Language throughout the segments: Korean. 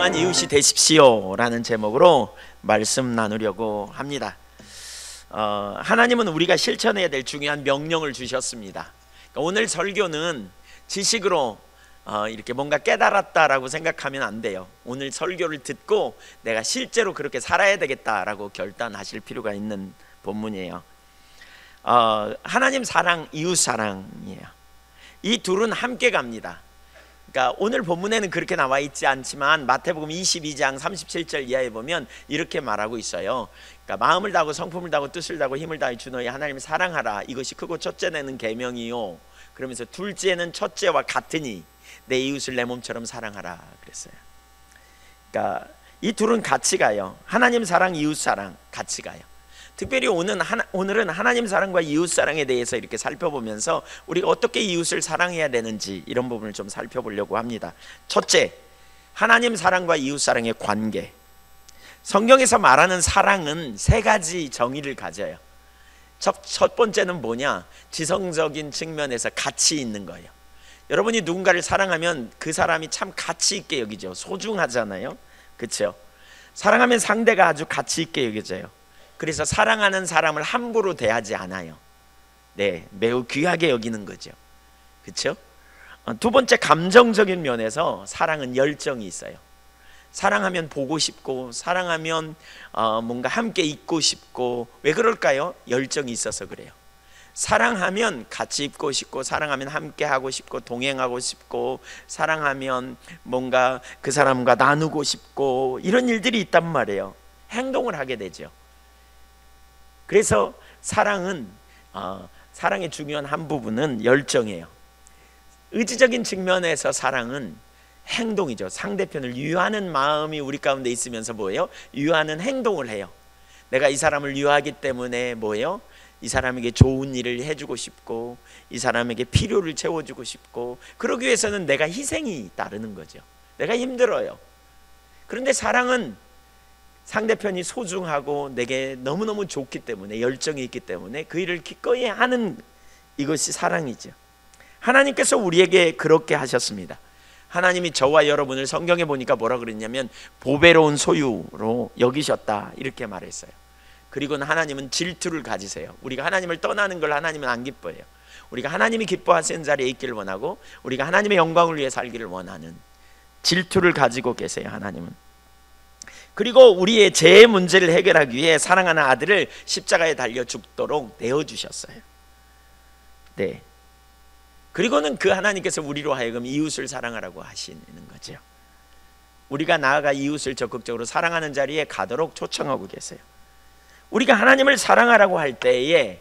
소중한 이웃이 되십시오 라는 제목으로 말씀 나누려고 합니다. 하나님은 우리가 실천해야 될 중요한 명령을 주셨습니다. 그러니까 오늘 설교는 지식으로 이렇게 뭔가 깨달았다라고 생각하면 안 돼요. 오늘 설교를 듣고 내가 실제로 그렇게 살아야 되겠다라고 결단하실 필요가 있는 본문이에요. 하나님 사랑, 이웃 사랑이에요. 이 둘은 함께 갑니다. 그러니까 오늘 본문에는 그렇게 나와 있지 않지만 마태복음 22장 37절 이하에 보면 이렇게 말하고 있어요. 그러니까 마음을 다하고 성품을 다하고 뜻을 다하고 힘을 다하여 주 너희 하나님을 사랑하라. 이것이 크고 첫째는 계명이요. 그러면서 둘째는 첫째와 같으니 내 이웃을 내 몸처럼 사랑하라 그랬어요. 그러니까 이 둘은 같이 가요. 하나님 사랑, 이웃 사랑 같이 가요. 특별히 오늘은 하나님 사랑과 이웃 사랑에 대해서 이렇게 살펴보면서 우리가 어떻게 이웃을 사랑해야 되는지 이런 부분을 좀 살펴보려고 합니다. 첫째, 하나님 사랑과 이웃 사랑의 관계. 성경에서 말하는 사랑은 세 가지 정의를 가져요. 첫 번째는 뭐냐? 지성적인 측면에서 가치 있는 거예요. 여러분이 누군가를 사랑하면 그 사람이 참 가치 있게 여기죠. 소중하잖아요. 그렇죠? 사랑하면 상대가 아주 가치 있게 여겨져요. 그래서 사랑하는 사람을 함부로 대하지 않아요. 네, 매우 귀하게 여기는 거죠. 그렇죠? 두 번째, 감정적인 면에서 사랑은 열정이 있어요. 사랑하면 보고 싶고, 사랑하면 뭔가 함께 있고 싶고. 왜 그럴까요? 열정이 있어서 그래요. 사랑하면 같이 있고 싶고, 사랑하면 함께 하고 싶고, 동행하고 싶고, 사랑하면 뭔가 그 사람과 나누고 싶고, 이런 일들이 있단 말이에요. 행동을 하게 되죠. 그래서 사랑은 사랑의 중요한 한 부분은 열정이에요. 의지적인 측면에서 사랑은 행동이죠. 상대편을 유하는 마음이 우리 가운데 있으면서 뭐예요? 유하는 행동을 해요. 내가 이 사람을 유하기 때문에 뭐예요? 이 사람에게 좋은 일을 해주고 싶고, 이 사람에게 필요를 채워주고 싶고, 그러기 위해서는 내가 희생이 따르는 거죠. 내가 힘들어요. 그런데 사랑은 상대편이 소중하고 내게 너무너무 좋기 때문에, 열정이 있기 때문에 그 일을 기꺼이 하는, 이것이 사랑이죠. 하나님께서 우리에게 그렇게 하셨습니다. 하나님이 저와 여러분을 성경에 보니까 뭐라 그랬냐면 보배로운 소유로 여기셨다 이렇게 말했어요. 그리고는 하나님은 질투를 가지세요. 우리가 하나님을 떠나는 걸 하나님은 안 기뻐해요. 우리가 하나님이 기뻐하시는 자리에 있기를 원하고, 우리가 하나님의 영광을 위해 살기를 원하는 질투를 가지고 계세요. 하나님은. 그리고 우리의 죄의 문제를 해결하기 위해 사랑하는 아들을 십자가에 달려 죽도록 내어주셨어요. 네. 그리고는 그 하나님께서 우리로 하여금 이웃을 사랑하라고 하시는 거죠. 우리가 나아가 이웃을 적극적으로 사랑하는 자리에 가도록 초청하고 계세요. 우리가 하나님을 사랑하라고 할 때에,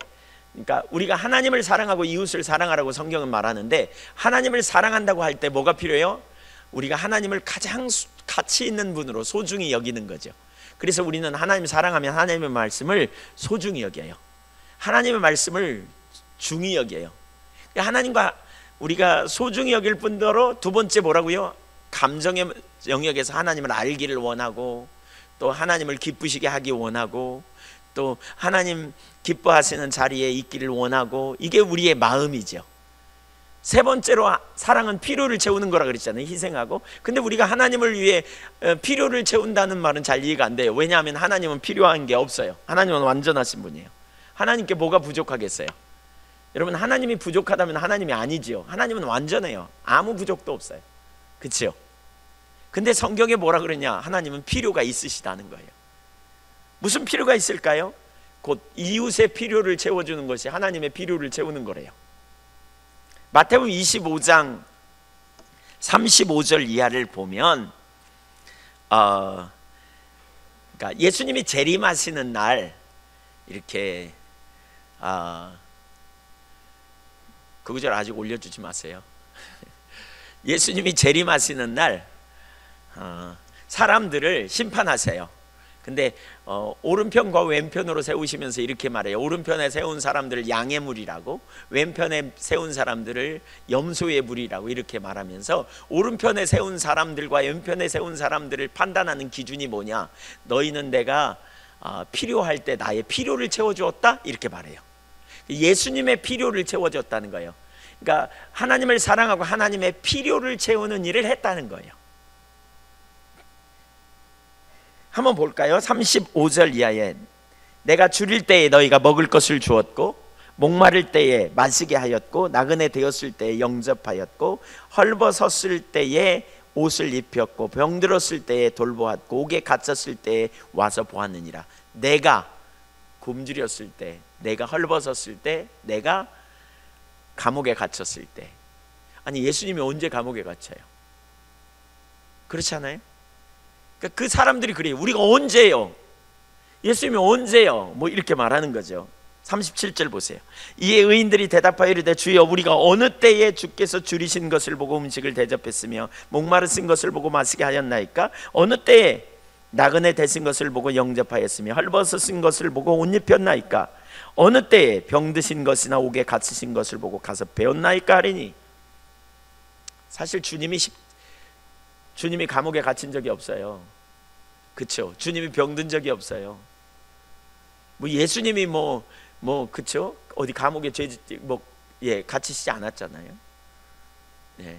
그러니까 우리가 하나님을 사랑하고 이웃을 사랑하라고 성경은 말하는데, 하나님을 사랑한다고 할 때 뭐가 필요해요? 우리가 하나님을 가장 가치 있는 분으로 소중히 여기는 거죠. 그래서 우리는 하나님을 사랑하면 하나님의 말씀을 소중히 여겨요. 하나님의 말씀을 중히 여겨요. 하나님과 우리가 소중히 여길 뿐더러 두 번째 뭐라고요? 감정의 영역에서 하나님을 알기를 원하고, 또 하나님을 기쁘시게 하기 원하고, 또 하나님 기뻐하시는 자리에 있기를 원하고, 이게 우리의 마음이죠. 세 번째로 사랑은 필요를 채우는 거라 그랬잖아요. 희생하고. 근데 우리가 하나님을 위해 필요를 채운다는 말은 잘 이해가 안 돼요. 왜냐하면 하나님은 필요한 게 없어요. 하나님은 완전하신 분이에요. 하나님께 뭐가 부족하겠어요? 여러분, 하나님이 부족하다면 하나님이 아니지요. 하나님은 완전해요. 아무 부족도 없어요. 그렇죠? 근데 성경에 뭐라 그러냐? 하나님은 필요가 있으시다는 거예요. 무슨 필요가 있을까요? 곧 이웃의 필요를 채워주는 것이 하나님의 필요를 채우는 거래요. 마태복음 25장 35절 이하를 보면 그러니까 예수님이 재림하시는 날, 이렇게 그 구절 아직 올려주지 마세요. 예수님이 재림하시는 날 사람들을 심판하세요. 근데 오른편과 왼편으로 세우시면서 이렇게 말해요. 오른편에 세운 사람들을 양의 물이라고, 왼편에 세운 사람들을 염소의 물이라고 이렇게 말하면서, 오른편에 세운 사람들과 왼편에 세운 사람들을 판단하는 기준이 뭐냐? 너희는 내가 필요할 때 나의 필요를 채워주었다 이렇게 말해요. 예수님의 필요를 채워줬다는 거예요. 그러니까 하나님을 사랑하고 하나님의 필요를 채우는 일을 했다는 거예요. 한번 볼까요? 35절 이하에 내가 줄일 때에 너희가 먹을 것을 주었고 목마를 때에 마시게 하였고 나그네 되었을 때에 영접하였고 헐벗었을 때에 옷을 입혔고 병들었을 때에 돌보았고 옥에 갇혔을 때에 와서 보았느니라. 내가 굶주렸을 때, 내가 헐벗었을 때, 내가 감옥에 갇혔을 때. 아니 예수님이 언제 감옥에 갇혀요? 그렇지 않아요? 그러니까 그 사람들이 그래요. 우리가 언제요? 예수님이 언제요? 뭐 이렇게 말하는 거죠. 37절 보세요. 이에 의인들이 대답하여 이르되 주여 우리가 어느 때에 주께서 줄이신 것을 보고 음식을 대접했으며 목마르신 것을 보고 마시게 하였나이까? 어느 때에 나그네 되신 것을 보고 영접하였으며 헐벗으신 것을 보고 옷 입혔나이까? 어느 때에 병드신 것이나 옥에 갇히신 것을 보고 가서 배웠나이까 하리니. 사실 주님이 감옥에 갇힌 적이 없어요. 그렇죠? 주님이 병든 적이 없어요. 뭐 예수님이 그쵸? 어디 감옥에 갇히시지 않았잖아요. 예.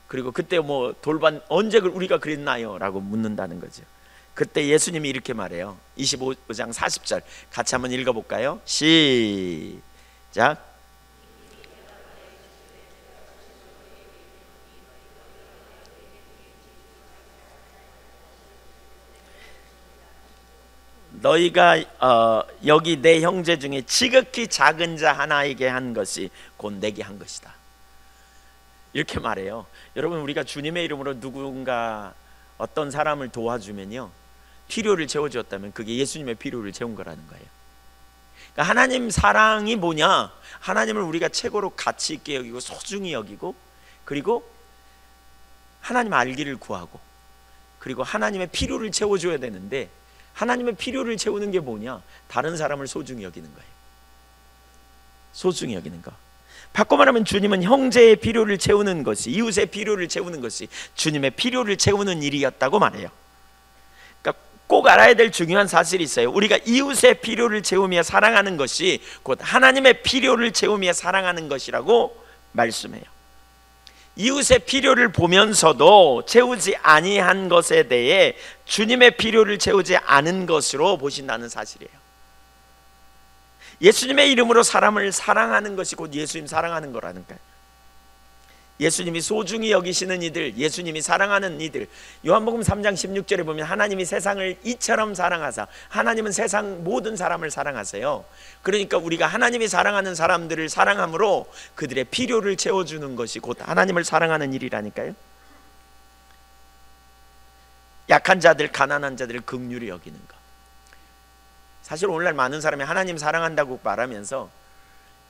그리고 그때 언제 우리가 그랬나요? 라고 묻는다는 거죠. 그때 예수님이 이렇게 말해요. 25장 40절 같이 한번 읽어볼까요? 시작. 너희가 여기 내 형제 중에 지극히 작은 자 하나에게 한 것이 곧 내게 한 것이다. 이렇게 말해요. 여러분 우리가 주님의 이름으로 누군가 어떤 사람을 도와주면요 필요를 채워주었다면 그게 예수님의 필요를 채운 거라는 거예요. 그러니까 하나님 사랑이 뭐냐? 하나님을 우리가 최고로 가치 있게 여기고 소중히 여기고 그리고 하나님 알기를 구하고 그리고 하나님의 필요를 채워줘야 되는데 하나님의 필요를 채우는 게 뭐냐? 다른 사람을 소중히 여기는 거예요. 소중히 여기는 거. 바꿔 말하면 주님은 형제의 필요를 채우는 것이, 이웃의 필요를 채우는 것이 주님의 필요를 채우는 일이었다고 말해요. 그러니까 꼭 알아야 될 중요한 사실이 있어요. 우리가 이웃의 필요를 채우며 사랑하는 것이 곧 하나님의 필요를 채우며 사랑하는 것이라고 말씀해요. 이웃의 필요를 보면서도 채우지 아니한 것에 대해 주님의 필요를 채우지 않은 것으로 보신다는 사실이에요. 예수님의 이름으로 사람을 사랑하는 것이 곧 예수님 사랑하는 거라는 거예요. 예수님이 소중히 여기시는 이들, 예수님이 사랑하는 이들. 요한복음 3장 16절에 보면 하나님이 세상을 이처럼 사랑하사, 하나님은 세상 모든 사람을 사랑하세요. 그러니까 우리가 하나님이 사랑하는 사람들을 사랑함으로 그들의 필요를 채워주는 것이 곧 하나님을 사랑하는 일이라니까요. 약한 자들, 가난한 자들을 긍휼히 여기는 것. 사실 오늘날 많은 사람이 하나님 사랑한다고 말하면서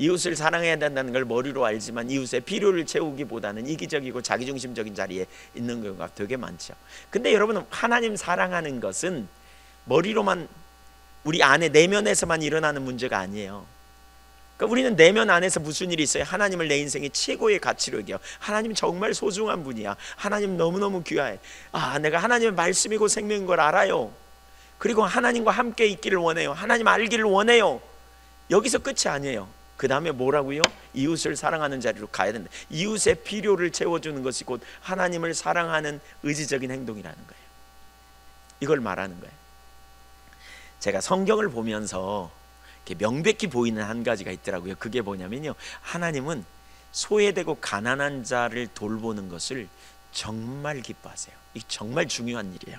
이웃을 사랑해야 된다는 걸 머리로 알지만 이웃의 필요를 채우기보다는 이기적이고 자기중심적인 자리에 있는 경우가 되게 많죠. 근데 여러분, 하나님 사랑하는 것은 머리로만, 우리 안에 내면에서만 일어나는 문제가 아니에요. 그러니까 우리는 내면 안에서 무슨 일이 있어요? 하나님을 내 인생의 최고의 가치로 여겨. 하나님 정말 소중한 분이야. 하나님 너무너무 귀해. 내가 하나님의 말씀이고 생명인 걸 알아요. 그리고 하나님과 함께 있기를 원해요. 하나님 알기를 원해요. 여기서 끝이 아니에요. 그 다음에 뭐라고요? 이웃을 사랑하는 자리로 가야 된다. 이웃의 필요를 채워주는 것이 곧 하나님을 사랑하는 의지적인 행동이라는 거예요. 이걸 말하는 거예요. 제가 성경을 보면서 이렇게 명백히 보이는 한 가지가 있더라고요. 그게 뭐냐면요, 하나님은 소외되고 가난한 자를 돌보는 것을 정말 기뻐하세요. 이게 정말 중요한 일이에요.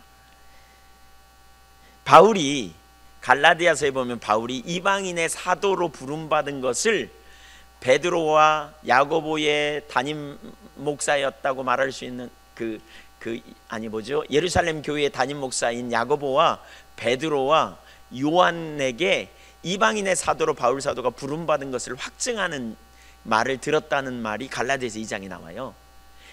바울이 갈라디아서에 보면 바울이 이방인의 사도로 부름받은 것을 베드로와 야고보의 담임 목사였다고 말할 수 있는 예루살렘 교회의 담임 목사인 야고보와 베드로와 요한에게 이방인의 사도로 바울 사도가 부름받은 것을 확증하는 말을 들었다는 말이 갈라디아서 2장에 나와요.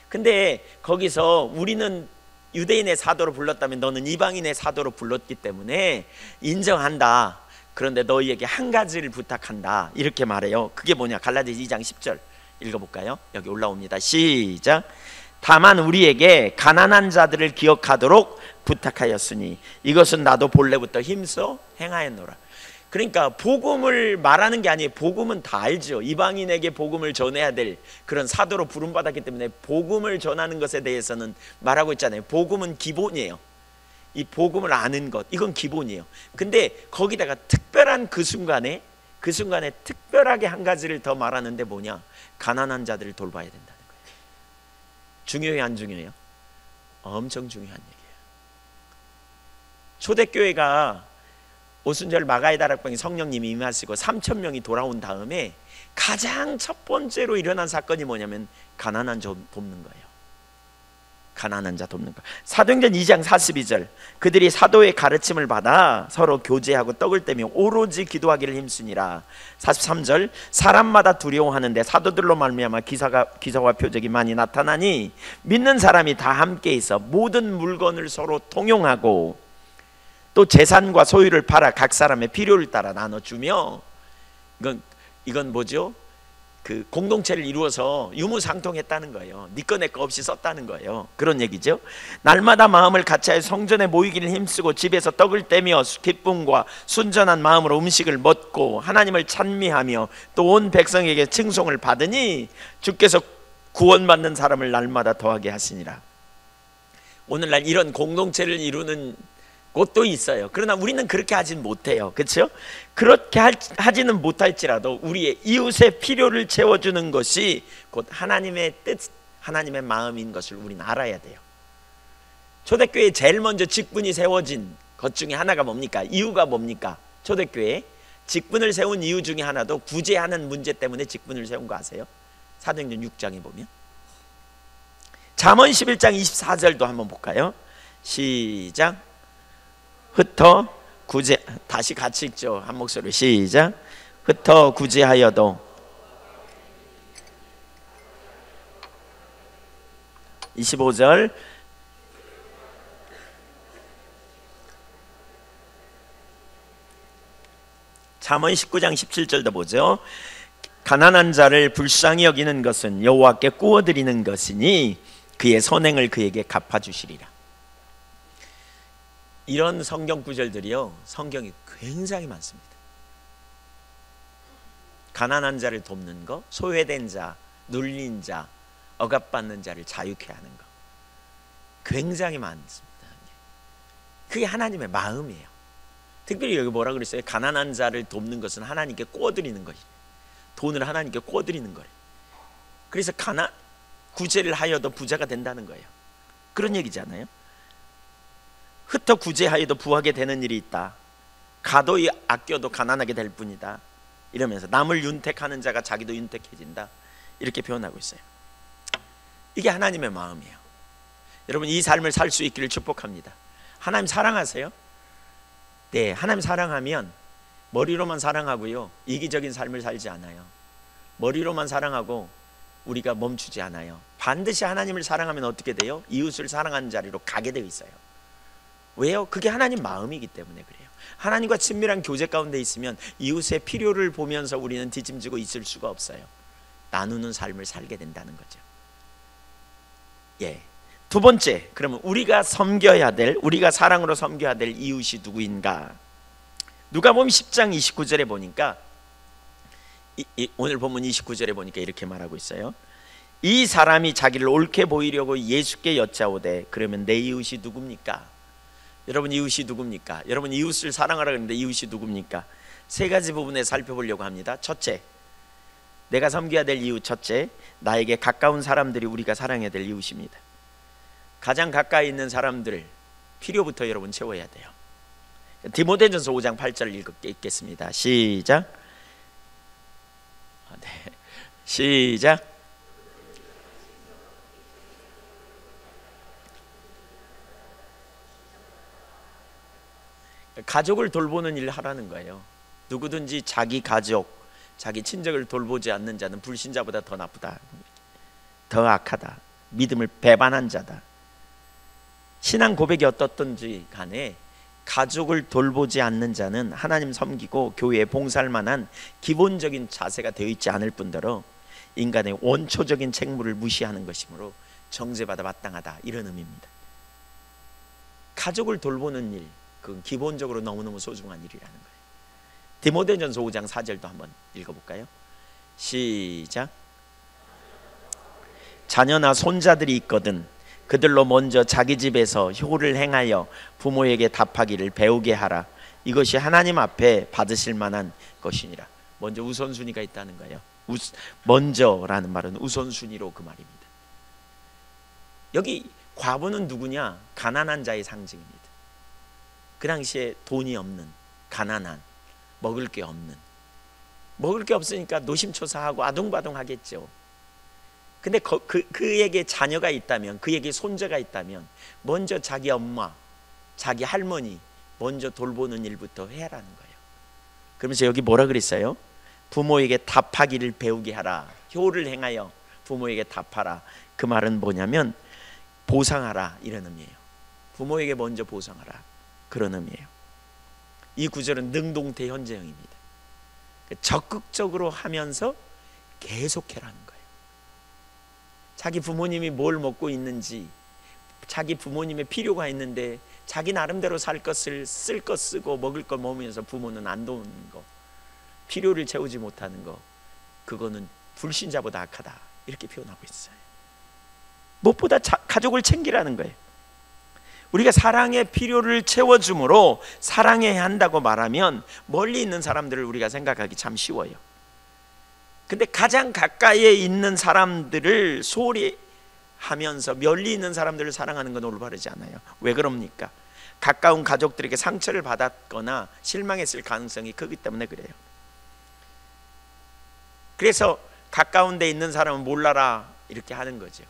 근데 거기서 우리는 유대인의 사도로 불렀다면 너는 이방인의 사도로 불렀기 때문에 인정한다. 그런데 너희에게 한 가지를 부탁한다. 이렇게 말해요. 그게 뭐냐? 갈라디아서 2장 10절 읽어볼까요? 여기 올라옵니다. 시작. 다만 우리에게 가난한 자들을 기억하도록 부탁하였으니 이것은 나도 본래부터 힘써 행하였노라. 그러니까 복음을 말하는 게 아니에요. 복음은 다 알죠. 이방인에게 복음을 전해야 될 그런 사도로 부름받았기 때문에 복음을 전하는 것에 대해서는 말하고 있잖아요. 복음은 기본이에요. 이 복음을 아는 것, 이건 기본이에요. 근데 거기다가 특별한 그 순간에 특별하게 한 가지를 더 말하는데 뭐냐? 가난한 자들을 돌봐야 된다는 거예요. 중요해요, 안 중요해요? 엄청 중요한 얘기예요. 초대교회가 오순절 마가의 다락방에 성령님이 임하시고 3,000명이 돌아온 다음에 가장 첫 번째로 일어난 사건이 뭐냐면 가난한 자 돕는 거예요. 가난한 자 돕는 거. 사도행전 2장 42절, 그들이 사도의 가르침을 받아 서로 교제하고 떡을 떼며 오로지 기도하기를 힘쓰니라. 43절, 사람마다 두려워하는데 사도들로 말미암아 기사와 표적이 많이 나타나니 믿는 사람이 다 함께 있어 모든 물건을 서로 통용하고 또 재산과 소유를 팔아 각 사람의 필요를 따라 나눠주며, 이건 뭐죠? 그 공동체를 이루어서 유무상통했다는 거예요. 네 거 내 거 없이 썼다는 거예요. 그런 얘기죠. 날마다 마음을 같이하여 성전에 모이기를 힘쓰고 집에서 떡을 떼며 기쁨과 순전한 마음으로 음식을 먹고 하나님을 찬미하며 또 온 백성에게 칭송을 받으니 주께서 구원받는 사람을 날마다 더하게 하시니라. 오늘날 이런 공동체를 이루는 곳도 있어요. 그러나 우리는 그렇게 하진 못해요. 그렇죠? 그렇게 하지는 못할지라도 우리의 이웃의 필요를 채워주는 것이 곧 하나님의 뜻, 하나님의 마음인 것을 우리는 알아야 돼요. 초대교회에 제일 먼저 직분이 세워진 것 중에 하나가 뭡니까? 이유가 뭡니까? 초대교회에 직분을 세운 이유 중에 하나도 구제하는 문제 때문에 직분을 세운 거 아세요? 사도행전 6장에 보면. 잠언 11장 24절도 한번 볼까요? 시작. 흩어 구제, 다시 같이 읽죠. 한 목소리 시작. 흩어 구제하여도 25절. 잠언 19장 17절도 보죠. 가난한 자를 불쌍히 여기는 것은 여호와께 구워드리는 것이니 그의 선행을 그에게 갚아주시리라. 이런 성경 구절들이요, 성경이 굉장히 많습니다. 가난한 자를 돕는 것, 소외된 자, 눌린 자, 억압받는 자를 자유케 하는 것, 굉장히 많습니다. 그게 하나님의 마음이에요. 특별히 여기 뭐라 그랬어요? 가난한 자를 돕는 것은 하나님께 꿔드리는 것이에요. 돈을 하나님께 꿔드리는 거예요. 그래서 구제를 하여도 부자가 된다는 거예요. 그런 얘기잖아요. 흩어 구제하여도 부하게 되는 일이 있다. 가도히 아껴도 가난하게 될 뿐이다. 이러면서 남을 윤택하는 자가 자기도 윤택해진다. 이렇게 표현하고 있어요. 이게 하나님의 마음이에요. 여러분, 이 삶을 살 수 있기를 축복합니다. 하나님 사랑하세요? 네, 하나님 사랑하면 머리로만 사랑하고요, 이기적인 삶을 살지 않아요. 머리로만 사랑하고 우리가 멈추지 않아요. 반드시 하나님을 사랑하면 어떻게 돼요? 이웃을 사랑하는 자리로 가게 되어 있어요. 왜요? 그게 하나님 마음이기 때문에 그래요. 하나님과 친밀한 교제 가운데 있으면 이웃의 필요를 보면서 우리는 뒤짐지고 있을 수가 없어요. 나누는 삶을 살게 된다는 거죠. 예. 두 번째, 그러면 우리가 섬겨야 될, 우리가 사랑으로 섬겨야 될 이웃이 누구인가? 누가복음 10장 29절에 보니까 오늘 본문 29절에 보니까 이렇게 말하고 있어요. 이 사람이 자기를 옳게 보이려고 예수께 여짜오되 그러면 내 이웃이 누굽니까? 여러분, 이웃이 누굽니까? 여러분, 이웃을 사랑하라 그랬는데 이웃이 누굽니까? 세 가지 부분에 살펴보려고 합니다. 첫째, 내가 섬겨야 될 이웃. 첫째, 나에게 가까운 사람들이 우리가 사랑해야 될 이웃입니다. 가장 가까이 있는 사람들 필요부터 여러분 채워야 돼요. 디모데전서 5장 8절 읽겠습니다. 시작. 네. 시작. 가족을 돌보는 일을 하라는 거예요. 누구든지 자기 가족, 자기 친족을 돌보지 않는 자는 불신자보다 더 나쁘다, 더 악하다, 믿음을 배반한 자다. 신앙 고백이 어떻든지 간에 가족을 돌보지 않는 자는 하나님 섬기고 교회에 봉사할 만한 기본적인 자세가 되어 있지 않을 뿐더러 인간의 원초적인 책무를 무시하는 것이므로 정죄받아 마땅하다, 이런 의미입니다. 가족을 돌보는 일, 그건 기본적으로 너무너무 소중한 일이라는 거예요. 디모데전서 5장 4절도 한번 읽어볼까요? 시작. 자녀나 손자들이 있거든 그들로 먼저 자기 집에서 효를 행하여 부모에게 답하기를 배우게 하라. 이것이 하나님 앞에 받으실 만한 것이니라. 먼저 우선순위가 있다는 거예요. 먼저라는 말은 우선순위로 그 말입니다. 여기 과부는 누구냐? 가난한 자의 상징입니다. 그 당시에 돈이 없는, 가난한, 먹을 게 없는, 먹을 게 없으니까 노심초사하고 아둥바둥하겠죠. 근데 그에게 자녀가 있다면, 그에게 손자가 있다면 먼저 자기 엄마, 자기 할머니 먼저 돌보는 일부터 해라는 거예요. 그러면서 여기 뭐라 그랬어요? 부모에게 답하기를 배우게 하라. 효를 행하여 부모에게 답하라. 그 말은 뭐냐면 보상하라, 이런 의미예요. 부모에게 먼저 보상하라, 그런 의미예요. 이 구절은 능동대현재형입니다. 적극적으로 하면서 계속해라는 거예요. 자기 부모님이 뭘 먹고 있는지, 자기 부모님의 필요가 있는데 자기 나름대로 살 것을 쓸 것 쓰고 먹을 것 먹으면서 부모는 안 도우는 거, 필요를 채우지 못하는 거, 그거는 불신자보다 악하다, 이렇게 표현하고 있어요. 무엇보다 가족을 챙기라는 거예요. 우리가 사랑의 필요를 채워줌으로 사랑해야 한다고 말하면 멀리 있는 사람들을 우리가 생각하기 참 쉬워요. 근데 가장 가까이에 있는 사람들을 소홀히 하면서 멀리 있는 사람들을 사랑하는 건 올바르지 않아요. 왜 그럽니까? 가까운 가족들에게 상처를 받았거나 실망했을 가능성이 크기 때문에 그래요. 그래서 가까운 데 있는 사람은 몰라라, 이렇게 하는 거죠.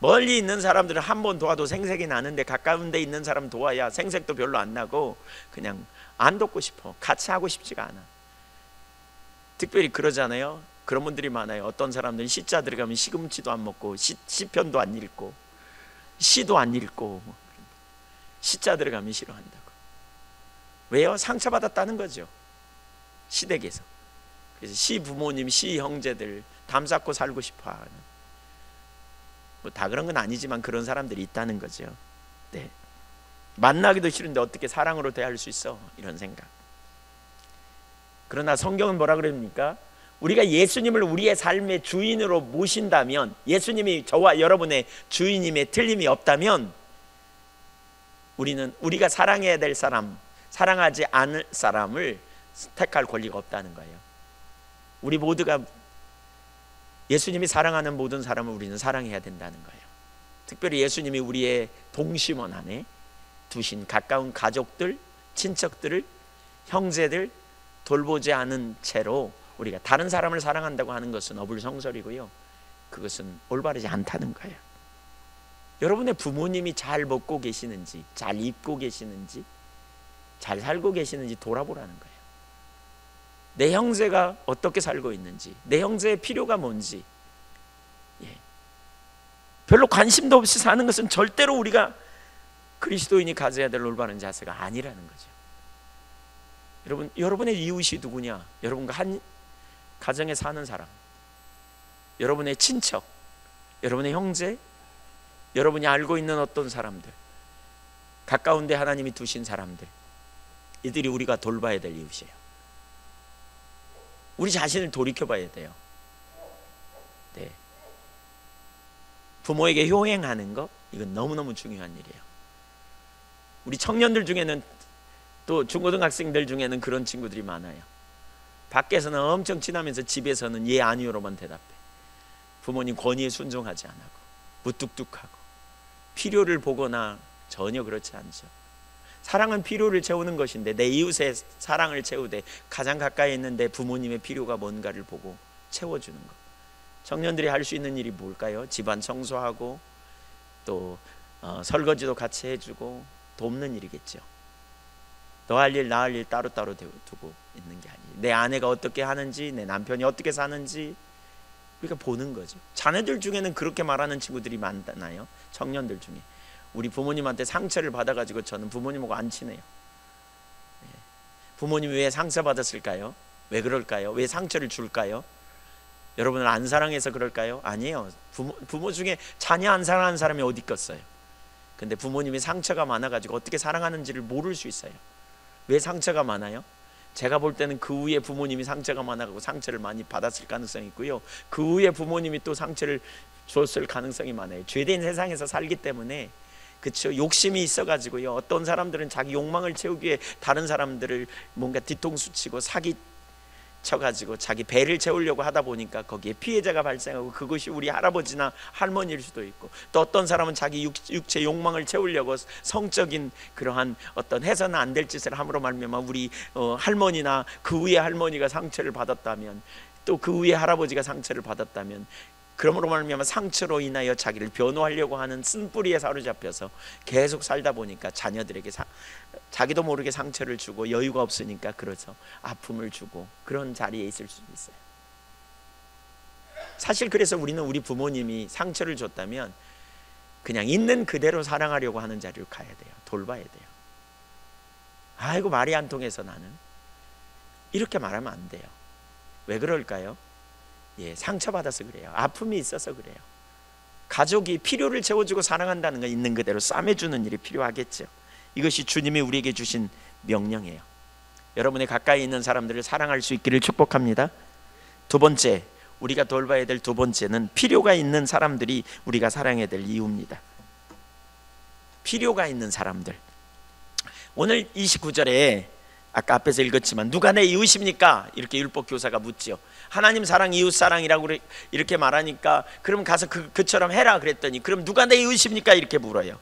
멀리 있는 사람들은 한 번 도와도 생색이 나는데 가까운 데 있는 사람 도와야 생색도 별로 안 나고 그냥 안 돕고 싶어, 같이 하고 싶지가 않아. 특별히 그러잖아요. 그런 분들이 많아요. 어떤 사람들은 시자 들어가면 시금치도 안 먹고 시편도 안 읽고 시도 안 읽고 시자 들어가면 싫어한다고. 왜요? 상처받았다는 거죠, 시댁에서. 그래서 시 부모님, 시 형제들 담쌓고 살고 싶어하는, 뭐 다 그런 건 아니지만 그런 사람들이 있다는 거죠. 네. 만나기도 싫은데 어떻게 사랑으로 대할 수 있어, 이런 생각. 그러나 성경은 뭐라 그럽니까? 우리가 예수님을 우리의 삶의 주인으로 모신다면, 예수님이 저와 여러분의 주인임에 틀림이 없다면 우리는 우리가 사랑해야 될 사람, 사랑하지 않을 사람을 택할 권리가 없다는 거예요. 우리 모두가 예수님이 사랑하는 모든 사람을 우리는 사랑해야 된다는 거예요. 특별히 예수님이 우리의 동심원 안에 두신 가까운 가족들, 친척들을, 형제들 돌보지 않은 채로 우리가 다른 사람을 사랑한다고 하는 것은 어불성설이고요, 그것은 올바르지 않다는 거예요. 여러분의 부모님이 잘 먹고 계시는지, 잘 입고 계시는지, 잘 살고 계시는지 돌아보라는 거예요. 내 형제가 어떻게 살고 있는지, 내 형제의 필요가 뭔지. 별로 관심도 없이 사는 것은 절대로 우리가 그리스도인이 가져야 될 올바른 자세가 아니라는 거죠. 여러분의 이웃이 누구냐? 여러분과 한 가정에 사는 사람, 여러분의 친척, 여러분의 형제, 여러분이 알고 있는 어떤 사람들, 가까운 데 하나님이 두신 사람들, 이들이 우리가 돌봐야 될 이웃이에요. 우리 자신을 돌이켜봐야 돼요. 네. 부모에게 효행하는 거, 이건 너무너무 중요한 일이에요. 우리 청년들 중에는, 또 중고등학생들 중에는 그런 친구들이 많아요. 밖에서는 엄청 친하면서 집에서는 예 아니요로만 대답해. 부모님 권위에 순종하지 않고 무뚝뚝하고, 필요를 보거나 전혀 그렇지 않죠. 사랑은 필요를 채우는 것인데, 내 이웃의 사랑을 채우되 가장 가까이 있는 내 부모님의 필요가 뭔가를 보고 채워주는 것. 청년들이 할 수 있는 일이 뭘까요? 집안 청소하고 또 설거지도 같이 해주고 돕는 일이겠죠. 너 할 일, 나 할 일 따로따로 두고 있는 게 아니에요. 내 아내가 어떻게 하는지, 내 남편이 어떻게 사는지 우리가 보는 거죠. 자녀들 중에는 그렇게 말하는 친구들이 많나요? 청년들 중에. 우리 부모님한테 상처를 받아가지고 저는 부모님하고 안 친해요. 부모님이 왜 상처받았을까요? 왜 그럴까요? 왜 상처를 줄까요? 여러분을 안 사랑해서 그럴까요? 아니에요. 부모 중에 자녀 안 사랑하는 사람이 어디 있겠어요? 근데 부모님이 상처가 많아가지고 어떻게 사랑하는지를 모를 수 있어요. 왜 상처가 많아요? 제가 볼 때는 그 후에 부모님이 상처가 많아가고 상처를 많이 받았을 가능성이 있고요, 그 후에 부모님이 또 상처를 줬을 가능성이 많아요. 죄된 세상에서 살기 때문에, 그렇죠? 욕심이 있어가지고요, 어떤 사람들은 자기 욕망을 채우기 위해 다른 사람들을 뭔가 뒤통수 치고 사기 쳐가지고 자기 배를 채우려고 하다 보니까 거기에 피해자가 발생하고, 그것이 우리 할아버지나 할머니일 수도 있고, 또 어떤 사람은 자기 육체 욕망을 채우려고 성적인 그러한 어떤 해서는 안 될 짓을 함으로 말미암아 우리 할머니나 그 후에 할머니가 상처를 받았다면, 또 그 후에 할아버지가 상처를 받았다면, 그러므로 말미암아 상처로 인하여 자기를 변호하려고 하는 쓴뿌리에 사로잡혀서 계속 살다 보니까 자녀들에게 자기도 모르게 상처를 주고, 여유가 없으니까 그래서 아픔을 주고, 그런 자리에 있을 수도 있어요. 사실 그래서 우리는 우리 부모님이 상처를 줬다면 그냥 있는 그대로 사랑하려고 하는 자리로 가야 돼요. 돌봐야 돼요. 아이고 말이 안 통해서 나는, 이렇게 말하면 안 돼요. 왜 그럴까요? 예, 상처받아서 그래요. 아픔이 있어서 그래요. 가족이 필요를 채워주고 사랑한다는 건 있는 그대로 싸매주는 일이 필요하겠죠. 이것이 주님이 우리에게 주신 명령이에요. 여러분의 가까이 있는 사람들을 사랑할 수 있기를 축복합니다. 두 번째, 우리가 돌봐야 될 두 번째는 필요가 있는 사람들이 우리가 사랑해야 될 이유입니다. 필요가 있는 사람들. 오늘 29절에 아까 앞에서 읽었지만 누가 내 이웃입니까? 이렇게 율법 교사가 묻지요. 하나님 사랑, 이웃 사랑이라고 이렇게 말하니까 그럼 가서 그처럼 해라 그랬더니, 그럼 누가 내 이웃입니까? 이렇게 물어요.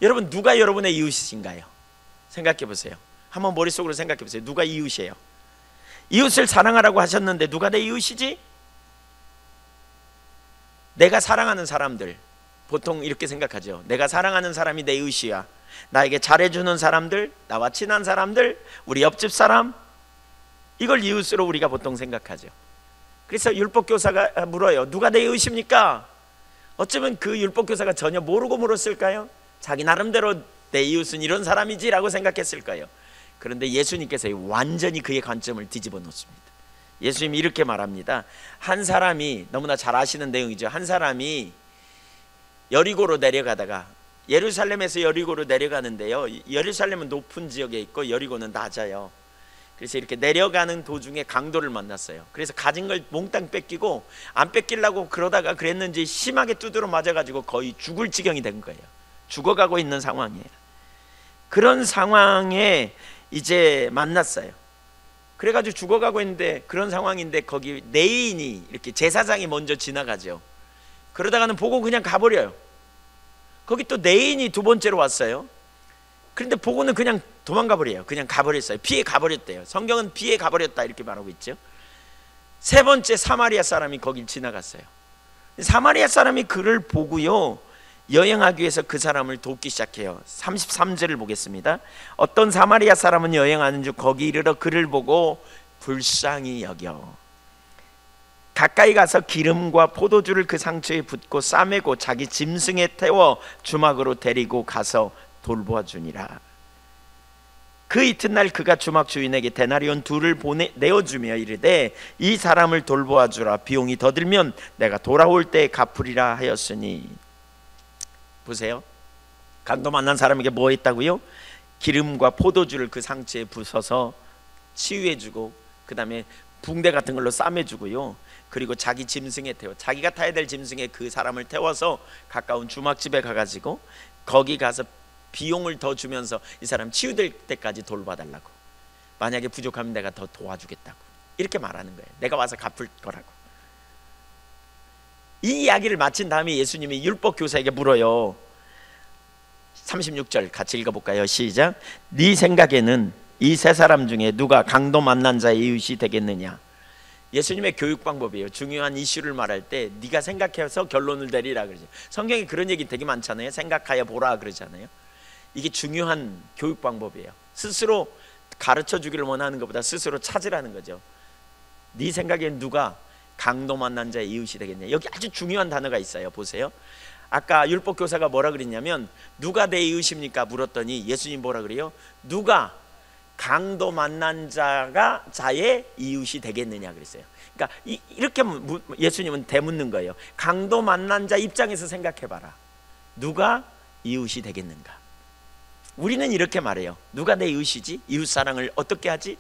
여러분, 누가 여러분의 이웃이신가요? 생각해 보세요. 한번 머릿속으로 생각해 보세요. 누가 이웃이에요? 이웃을 사랑하라고 하셨는데 누가 내 이웃이지? 내가 사랑하는 사람들, 보통 이렇게 생각하죠. 내가 사랑하는 사람이 내 이웃이야. 나에게 잘해주는 사람들, 나와 친한 사람들, 우리 옆집 사람, 이걸 이웃으로 우리가 보통 생각하죠. 그래서 율법교사가 물어요. 누가 내 이웃입니까? 어쩌면 그 율법교사가 전혀 모르고 물었을까요? 자기 나름대로 내 이웃은 이런 사람이지 라고 생각했을 거예요. 그런데 예수님께서 완전히 그의 관점을 뒤집어 놓습니다. 예수님이 이렇게 말합니다. 한 사람이, 너무나 잘 아시는 내용이죠. 한 사람이 여리고로 내려가다가, 예루살렘에서 여리고로 내려가는데요, 예루살렘은 높은 지역에 있고 여리고는 낮아요. 그래서 이렇게 내려가는 도중에 강도를 만났어요. 그래서 가진 걸 몽땅 뺏기고, 안 뺏기려고 그러다가 그랬는지 심하게 두드러 맞아가지고 거의 죽을 지경이 된 거예요. 죽어가고 있는 상황이에요. 그런 상황에 이제 만났어요. 그래가지고 죽어가고 있는데, 그런 상황인데 거기 내인이, 이렇게 제사장이 먼저 지나가죠. 그러다가는 보고 그냥 가버려요. 거기 또 내인이 두 번째로 왔어요. 그런데 보고는 그냥 도망가 버려요. 그냥 가버렸어요. 피해 가버렸대요. 성경은 피해 가버렸다 이렇게 말하고 있죠. 세 번째, 사마리아 사람이 거길 지나갔어요. 사마리아 사람이 그를 보고요, 여행하기 위해서 그 사람을 돕기 시작해요. 33절을 보겠습니다. 어떤 사마리아 사람은 여행하는 중 거기 이르러 그를 보고 불쌍히 여겨 가까이 가서 기름과 포도주를 그 상처에 붓고 싸매고 자기 짐승에 태워 주막으로 데리고 가서 돌보아 주니라. 그 이튿날 그가 주막 주인에게 데나리온 2를 내어주며 이르되 이 사람을 돌보아 주라. 비용이 더 들면 내가 돌아올 때 갚으리라 하였으니. 보세요. 강도 만난 사람에게 뭐 했다고요? 기름과 포도주를 그 상처에 부숴서 치유해주고, 그 다음에 붕대 같은 걸로 싸매주고요, 그리고 자기 짐승에 태워, 자기가 타야 될 짐승에 그 사람을 태워서 가까운 주막집에 가가지고 거기 가서 비용을 더 주면서 이 사람 치유될 때까지 돌봐달라고, 만약에 부족하면 내가 더 도와주겠다고, 이렇게 말하는 거예요. 내가 와서 갚을 거라고. 이 이야기를 마친 다음에 예수님이 율법 교사에게 물어요. 36절 같이 읽어볼까요? 시작. 네 생각에는 이 세 사람 중에 누가 강도 만난 자의 이웃이 되겠느냐? 예수님의 교육 방법이에요. 중요한 이슈를 말할 때 네가 생각해서 결론을 내리라 그러죠. 성경에 그런 얘기 되게 많잖아요. 생각하여 보라 그러잖아요. 이게 중요한 교육 방법이에요. 스스로 가르쳐 주기를 원하는 것보다 스스로 찾으라는 거죠. 네 생각엔 누가 강도 만난 자의 이웃이 되겠냐? 여기 아주 중요한 단어가 있어요. 보세요. 아까 율법 교사가 뭐라 그랬냐면 누가 내 이웃입니까? 물었더니 예수님 뭐라 그래요? 누가 강도 만난 자가 자의 이웃이 되겠느냐 그랬어요. 그러니까 이렇게 예수님은 대묻는 거예요. 강도 만난 자 입장에서 생각해봐라. 누가 이웃이 되겠는가? 우리는 이렇게 말해요. 누가 내 이웃이지? 이웃 사랑을 어떻게 하지?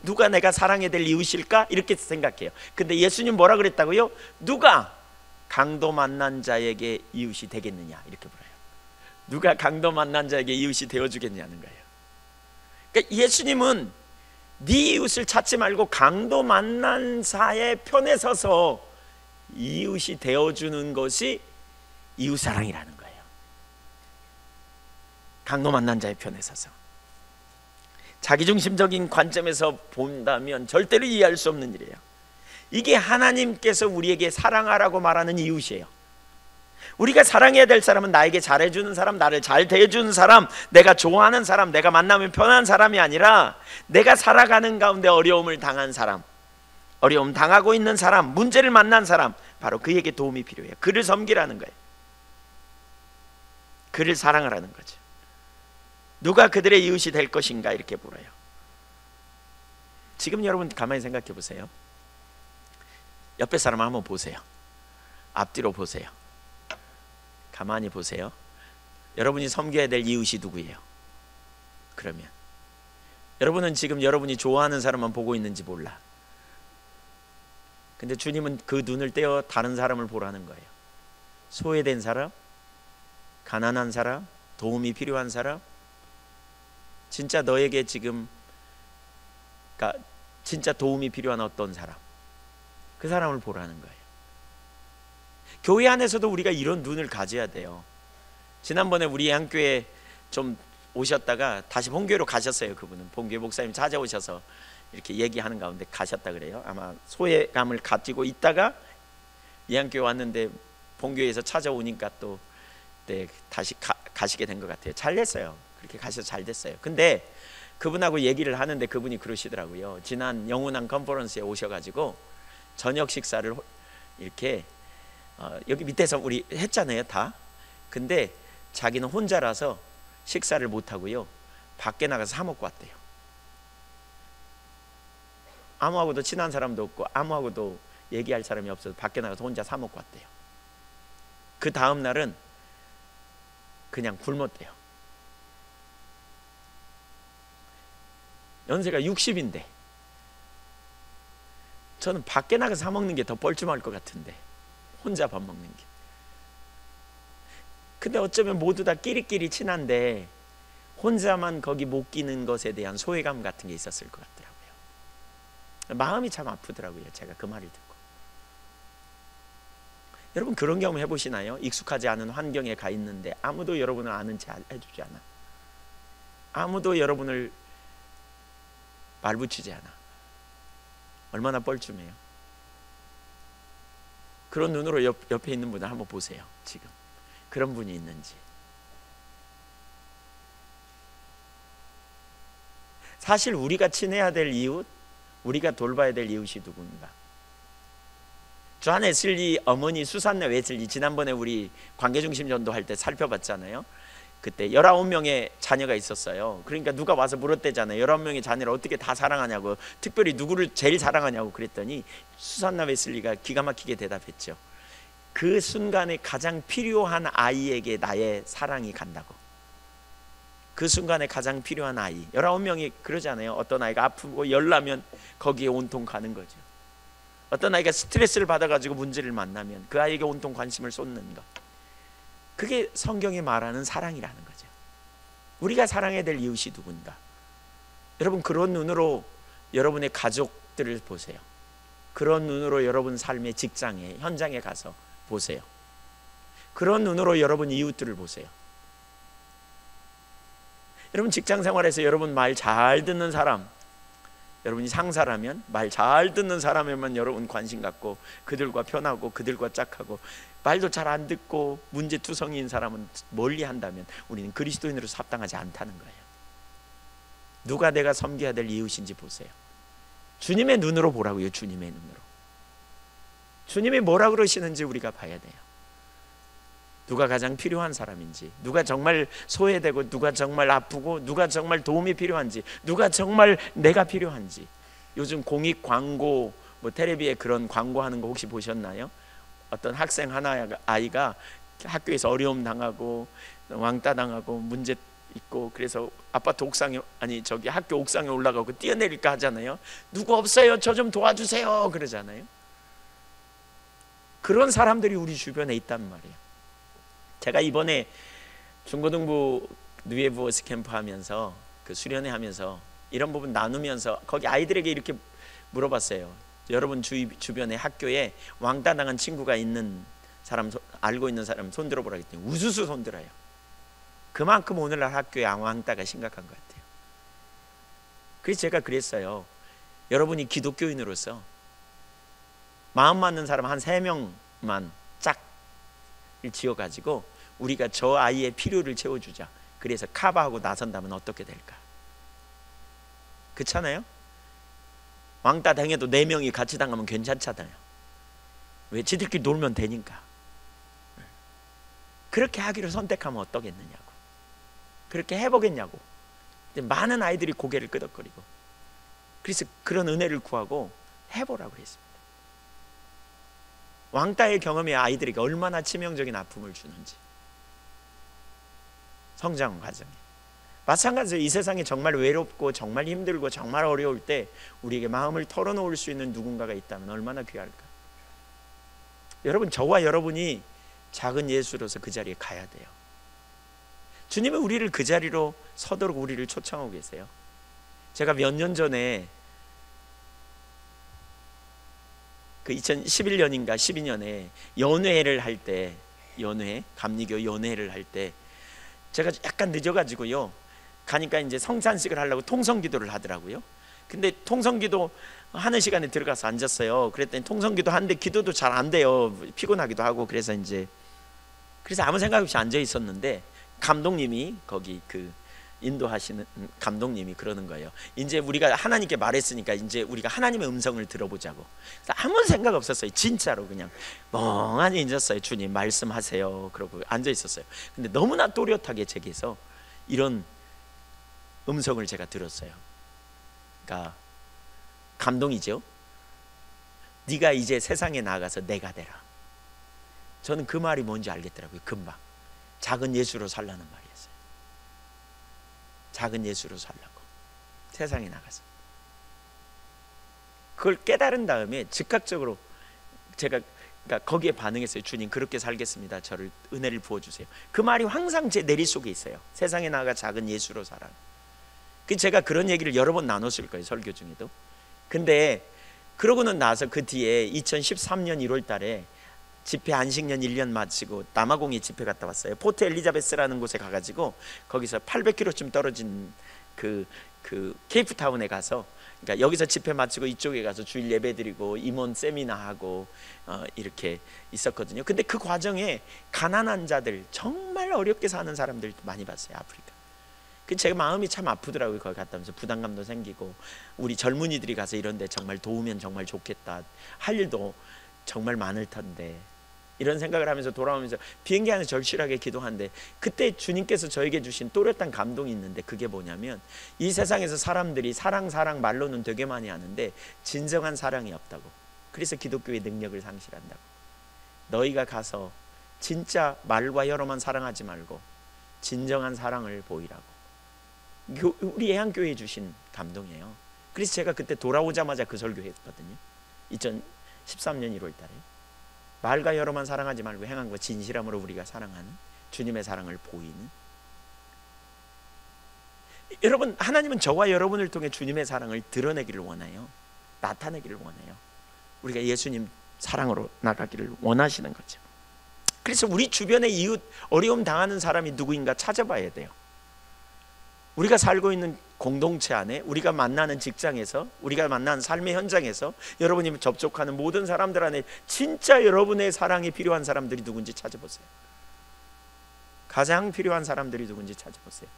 누가 내가 사랑해야 될 이웃일까? 이렇게 생각해요. 근데 예수님 뭐라 그랬다고요? 누가 강도 만난 자에게 이웃이 되겠느냐? 이렇게 물어요. 누가 강도 만난 자에게 이웃이 되어주겠냐는 거예요. 그러니까 예수님은 네 이웃을 찾지 말고 강도 만난 자의 편에 서서 이웃이 되어주는 것이 이웃사랑이라는 거예요. 강도 만난 자의 편에 서서. 자기중심적인 관점에서 본다면 절대로 이해할 수 없는 일이에요. 이게 하나님께서 우리에게 사랑하라고 말하는 이웃이에요. 우리가 사랑해야 될 사람은 나에게 잘해주는 사람, 나를 잘 대해주는 사람, 내가 좋아하는 사람, 내가 만나면 편한 사람이 아니라 내가 살아가는 가운데 어려움을 당한 사람, 어려움 당하고 있는 사람, 문제를 만난 사람, 바로 그에게 도움이 필요해요. 그를 섬기라는 거예요. 그를 사랑하라는 거죠. 누가 그들의 이웃이 될 것인가 이렇게 물어요. 지금 여러분 가만히 생각해 보세요. 옆에 사람 한번 보세요. 앞뒤로 보세요. 가만히 보세요. 여러분이 섬겨야 될 이웃이 누구예요? 그러면 여러분은 지금 여러분이 좋아하는 사람만 보고 있는지 몰라. 근데 주님은 그 눈을 떼어 다른 사람을 보라는 거예요. 소외된 사람, 가난한 사람, 도움이 필요한 사람, 진짜 너에게 지금 진짜 도움이 필요한 어떤 사람, 그 사람을 보라는 거예요. 교회 안에서도 우리가 이런 눈을 가져야 돼요. 지난번에 우리 한교회 좀 오셨다가 다시 본교회로 가셨어요. 그분은 본교회 목사님 찾아오셔서 이렇게 얘기하는 가운데 가셨다 그래요. 아마 소외감을 가지고 있다가 이한교회 왔는데 본교회에서 찾아오니까 또 다시 가시게 된 것 같아요. 잘 됐어요. 그렇게 가셔서 잘 됐어요. 근데 그분하고 얘기를 하는데 그분이 그러시더라고요. 지난 영혼왕 컨퍼런스에 오셔가지고 저녁 식사를 이렇게 여기 밑에서 우리 했잖아요 다. 근데 자기는 혼자라서 식사를 못하고요 밖에 나가서 사 먹고 왔대요. 아무하고도 친한 사람도 없고 아무하고도 얘기할 사람이 없어서 밖에 나가서 혼자 사 먹고 왔대요. 그 다음 날은 그냥 굶었대요. 연세가 60인데 저는 밖에 나가서 사 먹는 게 더 뻘쭘할 것 같은데 혼자 밥 먹는 게. 근데 어쩌면 모두 다 끼리끼리 친한데 혼자만 거기 못 끼는 것에 대한 소외감 같은 게 있었을 것 같더라고요. 마음이 참 아프더라고요. 제가 그 말을 듣고. 여러분 그런 경험 해보시나요? 익숙하지 않은 환경에 가 있는데 아무도 여러분을 아는 체 해주지 않아. 아무도 여러분을 말붙이지 않아. 얼마나 뻘쭘해요. 그런 눈으로 옆에 있는 분을 한번 보세요. 지금 그런 분이 있는지. 사실 우리가 친해야 될 이웃, 우리가 돌봐야 될 이웃이 누군가. 존 웨슬리 어머니 수산나 웨슬리 지난번에 우리 관계중심 전도할 때 살펴봤잖아요. 그때 19명의 자녀가 있었어요. 그러니까 누가 와서 물었대잖아요. 19명의 자녀를 어떻게 다 사랑하냐고, 특별히 누구를 제일 사랑하냐고 그랬더니 수산나 웨슬리가 기가 막히게 대답했죠. 그 순간에 가장 필요한 아이에게 나의 사랑이 간다고. 그 순간에 가장 필요한 아이. 19명이 그러잖아요. 어떤 아이가 아프고 열나면 거기에 온통 가는 거죠. 어떤 아이가 스트레스를 받아가지고 문제를 만나면 그 아이에게 온통 관심을 쏟는 것. 그게 성경이 말하는 사랑이라는 거죠. 우리가 사랑해야 될 이웃이 누군가. 여러분 그런 눈으로 여러분의 가족들을 보세요. 그런 눈으로 여러분 삶의 직장에, 현장에 가서 보세요. 그런 눈으로 여러분 이웃들을 보세요. 여러분 직장 생활에서 여러분 말 잘 듣는 사람, 여러분이 상사라면 말 잘 듣는 사람에만 여러분 관심 갖고 그들과 편하고 그들과 짝하고, 말도 잘 안 듣고 문제투성이인 사람은 멀리 한다면 우리는 그리스도인으로서 합당하지 않다는 거예요. 누가 내가 섬겨야 될 이웃인지 보세요. 주님의 눈으로 보라고요. 주님의 눈으로. 주님이 뭐라 그러시는지 우리가 봐야 돼요. 누가 가장 필요한 사람인지, 누가 정말 소외되고 누가 정말 아프고 누가 정말 도움이 필요한지, 누가 정말 내가 필요한지. 요즘 공익 광고, 텔레비에 그런 광고하는 거 혹시 보셨나요? 어떤 학생 하나 아이가 학교에서 어려움 당하고 왕따 당하고 문제 있고, 그래서 아파트 옥상에, 아니 저기 학교 옥상에 올라가고 뛰어내릴까 하잖아요. 누구 없어요? 저 좀 도와주세요 그러잖아요. 그런 사람들이 우리 주변에 있단 말이에요. 제가 이번에 중고등부 누에부어스 캠프 하면서 그 수련회 하면서 이런 부분 나누면서 거기 아이들에게 이렇게 물어봤어요. 여러분 주변에 학교에 왕따 당한 친구가 있는 사람, 알고 있는 사람 손 들어보라 했더니 우수수 손 들어요. 그만큼 오늘날 학교에 왕따가 심각한 것 같아요. 그래서 제가 그랬어요. 여러분이 기독교인으로서 마음 맞는 사람 한 3명만 짝을 지어가지고 우리가 저 아이의 필요를 채워주자. 그래서 커버하고 나선다면 어떻게 될까? 그렇잖아요? 왕따 당해도 4명이 같이 당하면 괜찮잖아요. 왜? 지들끼리 놀면 되니까. 그렇게 하기를 선택하면 어떠겠느냐고. 그렇게 해보겠냐고. 근데 많은 아이들이 고개를 끄덕거리고, 그래서 그런 은혜를 구하고 해보라고 했습니다. 왕따의 경험이 아이들에게 얼마나 치명적인 아픔을 주는지. 성장 과정에 마찬가지로 이 세상에 정말 외롭고 정말 힘들고 정말 어려울 때 우리에게 마음을 털어놓을 수 있는 누군가가 있다면 얼마나 귀할까. 여러분, 저와 여러분이 작은 예수로서 그 자리에 가야 돼요. 주님은 우리를 그 자리로 서도록 우리를 초청하고 계세요. 제가 몇 년 전에 그 2011년인가 12년에 연회를 할 때, 감리교 연회를 할 때 제가 약간 늦어가지고요, 가니까 이제 성찬식을 하려고 통성기도를 하더라고요. 근데 통성기도 하는 시간에 들어가서 앉았어요. 그랬더니 통성기도 하는데 기도도 잘 안 돼요. 피곤하기도 하고. 그래서 아무 생각 없이 앉아 있었는데 감독님이, 거기 그 인도하시는 감독님이 그러는 거예요. 이제 우리가 하나님께 말했으니까 이제 우리가 하나님의 음성을 들어보자고. 그래서 아무 생각 없었어요. 진짜로 그냥 멍하니 앉았어요. 주님 말씀하세요. 그러고 앉아 있었어요. 근데 너무나 또렷하게 제게서 이런 음성을 제가 들었어요. 그러니까 감동이죠. 네가 이제 세상에 나가서 내가 되라. 저는 그 말이 뭔지 알겠더라고요. 금방. 작은 예수로 살라는 말이었어요. 작은 예수로 살라고, 세상에 나가서. 그걸 깨달은 다음에 즉각적으로 제가, 그러니까 거기에 반응했어요. 주님, 그렇게 살겠습니다. 저를 은혜를 부어주세요. 그 말이 항상 제 내리 속에 있어요. 세상에 나가 작은 예수로 살아. 제가 그런 얘기를 여러 번 나눴을 거예요, 설교 중에도. 근데 그러고는 나서 그 뒤에 2013년 1월 달에 집회 안식년 1년 마치고 남아공에 집회 갔다 왔어요. 포트 엘리자베스라는 곳에 가가지고 거기서 800km쯤 떨어진 그 케이프타운에 가서, 그러니까 여기서 집회 마치고 이쪽에 가서 주일 예배 드리고 임원 세미나하고 이렇게 있었거든요. 근데 그 과정에 가난한 자들, 정말 어렵게 사는 사람들 많이 봤어요, 아프리카. 제가 마음이 참 아프더라고요. 거기 갔다 오면서 부담감도 생기고, 우리 젊은이들이 가서 이런 데 정말 도우면 정말 좋겠다, 할 일도 정말 많을 텐데, 이런 생각을 하면서 돌아오면서 비행기 안에서 절실하게 기도하는데, 그때 주님께서 저에게 주신 또렷한 감동이 있는데, 그게 뭐냐면 이 세상에서 사람들이 사랑 말로는 되게 많이 하는데 진정한 사랑이 없다고. 그래서 기독교의 능력을 상실한다고. 너희가 가서 진짜 말과 혀로만 사랑하지 말고 진정한 사랑을 보이라고. 우리 애한교회에 주신 감동이에요. 그래서 제가 그때 돌아오자마자 그 설교했거든요. 2013년 1월 달에. 말과 혀로만 사랑하지 말고 행함과 진실함으로 우리가 사랑하는 주님의 사랑을 보이는. 여러분, 하나님은 저와 여러분을 통해 주님의 사랑을 드러내기를 원해요. 나타내기를 원해요. 우리가 예수님 사랑으로 나가기를 원하시는 거죠. 그래서 우리 주변의 이웃, 어려움 당하는 사람이 누구인가 찾아봐야 돼요. 우리가 살고 있는 공동체 안에, 우리가 만나는 직장에서, 우리가 만나는 삶의 현장에서, 여러분이 접촉하는 모든 사람들 안에 진짜 여러분의 사랑이 필요한 사람들이 누군지 찾아보세요. 가장 필요한 사람들이 누군지 찾아보세요.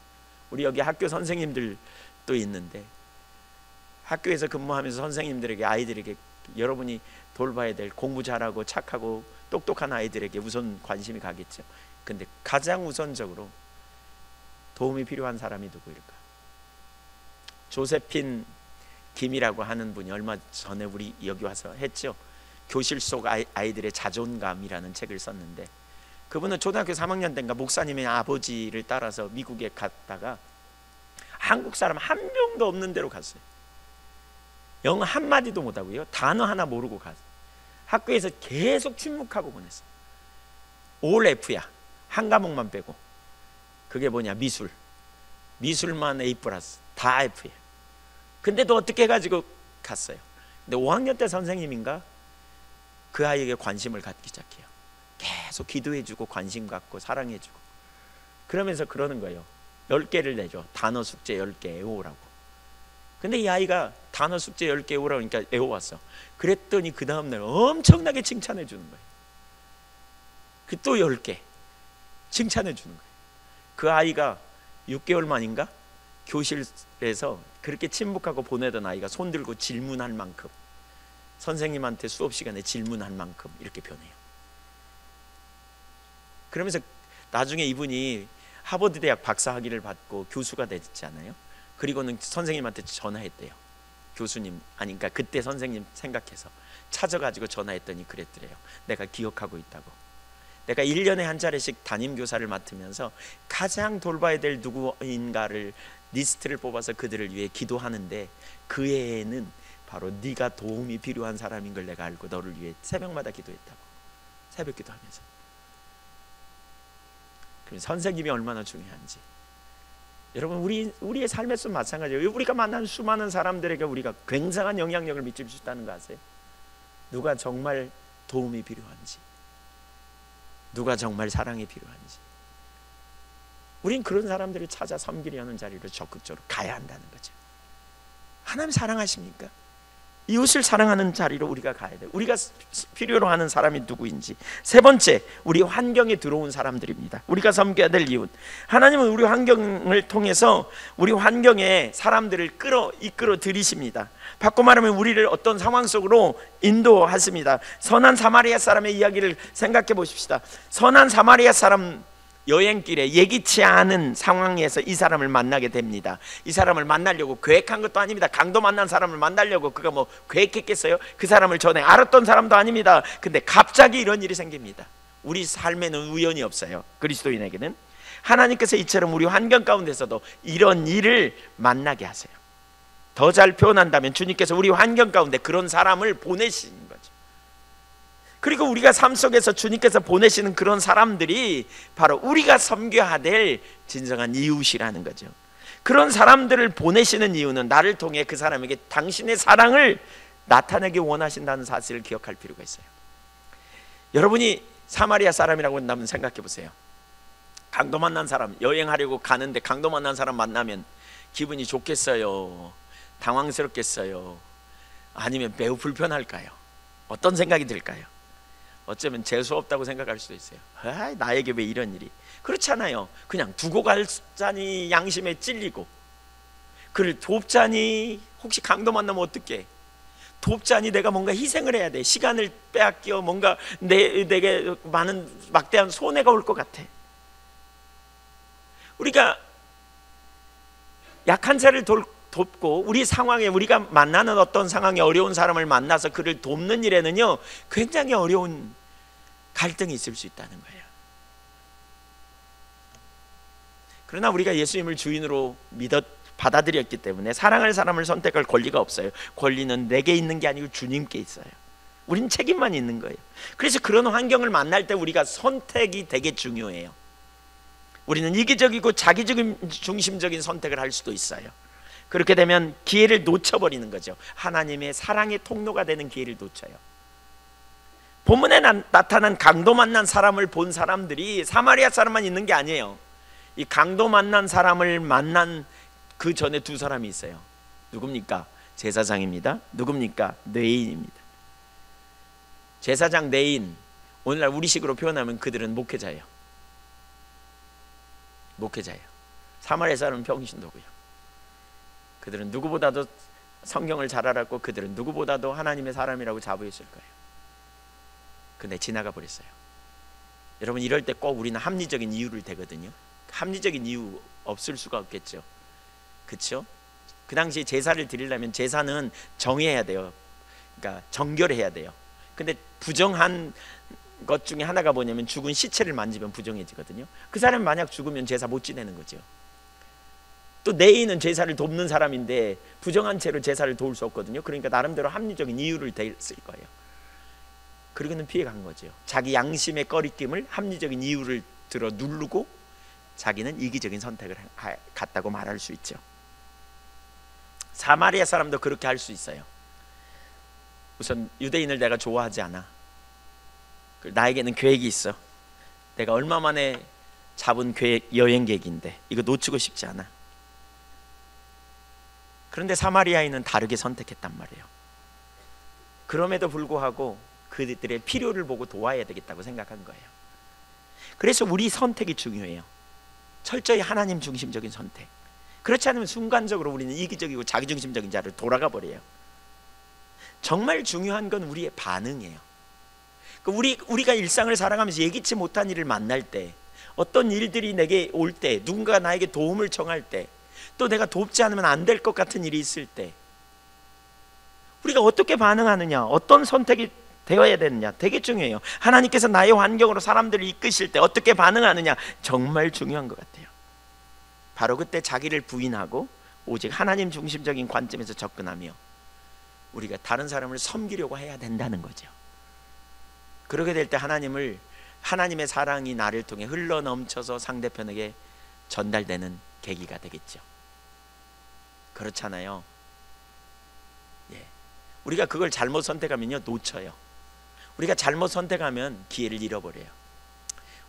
우리 여기 학교 선생님들도 있는데, 학교에서 근무하면서 선생님들에게, 아이들에게 여러분이 돌봐야 될, 공부 잘하고 착하고 똑똑한 아이들에게 우선 관심이 가겠죠. 근데 가장 우선적으로 도움이 필요한 사람이 누구일까? 조세핀 김이라고 하는 분이 얼마 전에 우리 여기 와서 했죠. 교실 속 아이들의 자존감이라는 책을 썼는데, 그분은 초등학교 3학년 때인가 목사님의 아버지를 따라서 미국에 갔다가 한국 사람 한 명도 없는 데로 갔어요. 영어 한마디도 못하고요, 단어 하나 모르고 갔어요. 학교에서 계속 침묵하고 보냈어요. 올 F야. 한 과목만 빼고. 그게 뭐냐, 미술. 미술만 A+, 다 F예요. 근데도 어떻게 해가지고 갔어요. 근데 5학년 때 선생님인가 그 아이에게 관심을 갖기 시작해요. 계속 기도해주고 관심 갖고 사랑해주고. 그러면서 그러는 거예요. 10개를 내줘. 단어 숙제 10개 외우라고. 근데 이 아이가 단어 숙제 10개 외우라고 하니까 외워왔어. 그랬더니 그 다음날 엄청나게 칭찬해 주는 거예요. 그 또 10개 칭찬해 주는 거예요. 그 아이가 6개월 만인가 교실에서 그렇게 침묵하고 보내던 아이가 손 들고 질문할 만큼, 선생님한테 수업 시간에 질문할 만큼 이렇게 변해요. 그러면서 나중에 이분이 하버드 대학 박사학위를 받고 교수가 됐잖아요. 그리고는 선생님한테 전화했대요. 교수님, 아니 그러니까 그때 선생님 생각해서 찾아가지고 전화했더니 그랬더래요. 내가 기억하고 있다고. 내가 1년에 한 차례씩 담임교사를 맡으면서 가장 돌봐야 될 누구인가를 리스트를 뽑아서 그들을 위해 기도하는데 그 애는 바로 네가 도움이 필요한 사람인 걸 내가 알고 너를 위해 새벽마다 기도했다고. 새벽 기도하면서. 그럼 선생님이 얼마나 중요한지. 여러분, 우리의 삶에서 마찬가지예요. 우리가 만난 수많은 사람들에게 우리가 굉장한 영향력을 미칠 수 있다는 거 아세요? 누가 정말 도움이 필요한지, 누가 정말 사랑이 필요한지. 우린 그런 사람들을 찾아 섬기려는 자리로 적극적으로 가야 한다는 거죠. 하나님 사랑하십니까? 이웃을 사랑하는 자리로 우리가 가야 돼요. 우리가 필요로 하는 사람이 누구인지. 세 번째, 우리 환경에 들어온 사람들입니다. 우리가 섬겨야 될 이웃. 하나님은 우리 환경을 통해서 우리 환경에 사람들을 이끌어 들이십니다. 바꿔 말하면 우리를 어떤 상황 속으로 인도하십니다. 선한 사마리아 사람의 이야기를 생각해 보십시다. 선한 사마리아 사람 여행길에 예기치 않은 상황에서 이 사람을 만나게 됩니다. 이 사람을 만나려고 계획한 것도 아닙니다. 강도 만난 사람을 만나려고 그가 뭐 계획했겠어요? 그 사람을 전에 알았던 사람도 아닙니다. 근데 갑자기 이런 일이 생깁니다. 우리 삶에는 우연이 없어요. 그리스도인에게는. 하나님께서 이처럼 우리 환경 가운데서도 이런 일을 만나게 하세요. 더 잘 표현한다면 주님께서 우리 환경 가운데 그런 사람을 보내시는 거죠. 그리고 우리가 삶 속에서 주님께서 보내시는 그런 사람들이 바로 우리가 섬겨야 될 진정한 이웃이라는 거죠. 그런 사람들을 보내시는 이유는 나를 통해 그 사람에게 당신의 사랑을 나타내기 원하신다는 사실을 기억할 필요가 있어요. 여러분이 사마리아 사람이라고 한다면 생각해 보세요. 강도 만난 사람, 여행하려고 가는데 강도 만난 사람 만나면 기분이 좋겠어요? 당황스럽겠어요? 아니면 매우 불편할까요? 어떤 생각이 들까요? 어쩌면 재수 없다고 생각할 수도 있어요. 나에게 왜 이런 일이. 그렇잖아요. 그냥 두고 갈자니 양심에 찔리고, 그를 돕자니 혹시 강도 만나면 어떡해. 돕자니 내가 뭔가 희생을 해야 돼. 시간을 빼앗겨 뭔가 내게 많은 막대한 손해가 올 것 같아. 우리가 약한 자를 돕고 우리 상황에, 우리가 만나는 어떤 상황에 어려운 사람을 만나서 그를 돕는 일에는요 굉장히 어려운 갈등이 있을 수 있다는 거예요. 그러나 우리가 예수님을 주인으로 받아들였기 때문에 사랑할 사람을 선택할 권리가 없어요. 권리는 내게 있는 게 아니고 주님께 있어요. 우린 책임만 있는 거예요. 그래서 그런 환경을 만날 때 우리가 선택이 되게 중요해요. 우리는 이기적이고 자기중심적인 선택을 할 수도 있어요. 그렇게 되면 기회를 놓쳐버리는 거죠. 하나님의 사랑의 통로가 되는 기회를 놓쳐요. 본문에 나타난 강도 만난 사람을 본 사람들이 사마리아 사람만 있는 게 아니에요. 이 강도 만난 사람을 만난 그 전에 두 사람이 있어요. 누굽니까? 제사장입니다. 누굽니까? 뇌인입니다. 제사장, 뇌인, 오늘날 우리식으로 표현하면 그들은 목회자예요. 목회자예요. 사마리아 사람은 평신도고요. 그들은 누구보다도 성경을 잘 알았고 그들은 누구보다도 하나님의 사람이라고 자부했을 거예요. 근데 지나가 버렸어요. 여러분, 이럴 때 꼭 우리는 합리적인 이유를 대거든요. 합리적인 이유 없을 수가 없겠죠. 그렇죠? 그 당시 제사를 드리려면 제사는 정해야 돼요. 그러니까 정결해야 돼요. 근데 부정한 것 중에 하나가 뭐냐면 죽은 시체를 만지면 부정해지거든요. 그 사람이 만약 죽으면 제사 못 지내는 거죠. 또 내 애인은 제사를 돕는 사람인데 부정한 채로 제사를 도울 수 없거든요. 그러니까 나름대로 합리적인 이유를 댔을 거예요. 그리고는 피해간 거죠. 자기 양심의 꺼리낌을 합리적인 이유를 들어 누르고 자기는 이기적인 선택을 갔다고 말할 수 있죠. 사마리아 사람도 그렇게 할 수 있어요. 우선 유대인을 내가 좋아하지 않아. 나에게는 계획이 있어. 내가 얼마 만에 잡은 여행 계획인데 이거 놓치고 싶지 않아. 그런데 사마리아인은 다르게 선택했단 말이에요. 그럼에도 불구하고 그들의 필요를 보고 도와야 되겠다고 생각한 거예요. 그래서 우리 선택이 중요해요. 철저히 하나님 중심적인 선택. 그렇지 않으면 순간적으로 우리는 이기적이고 자기중심적인 자를 돌아가 버려요. 정말 중요한 건 우리의 반응이에요. 우리가 일상을 살아가면서 예기치 못한 일을 만날 때, 어떤 일들이 내게 올 때, 누군가 나에게 도움을 청할 때, 또 내가 돕지 않으면 안 될 것 같은 일이 있을 때 우리가 어떻게 반응하느냐, 어떤 선택이 되어야 되느냐 되게 중요해요. 하나님께서 나의 환경으로 사람들을 이끄실 때 어떻게 반응하느냐 정말 중요한 것 같아요. 바로 그때 자기를 부인하고 오직 하나님 중심적인 관점에서 접근하며 우리가 다른 사람을 섬기려고 해야 된다는 거죠. 그렇게 될 때 하나님의 사랑이 나를 통해 흘러넘쳐서 상대편에게 전달되는 계기가 되겠죠. 그렇잖아요. 예. 우리가 그걸 잘못 선택하면요 놓쳐요. 우리가 잘못 선택하면 기회를 잃어버려요.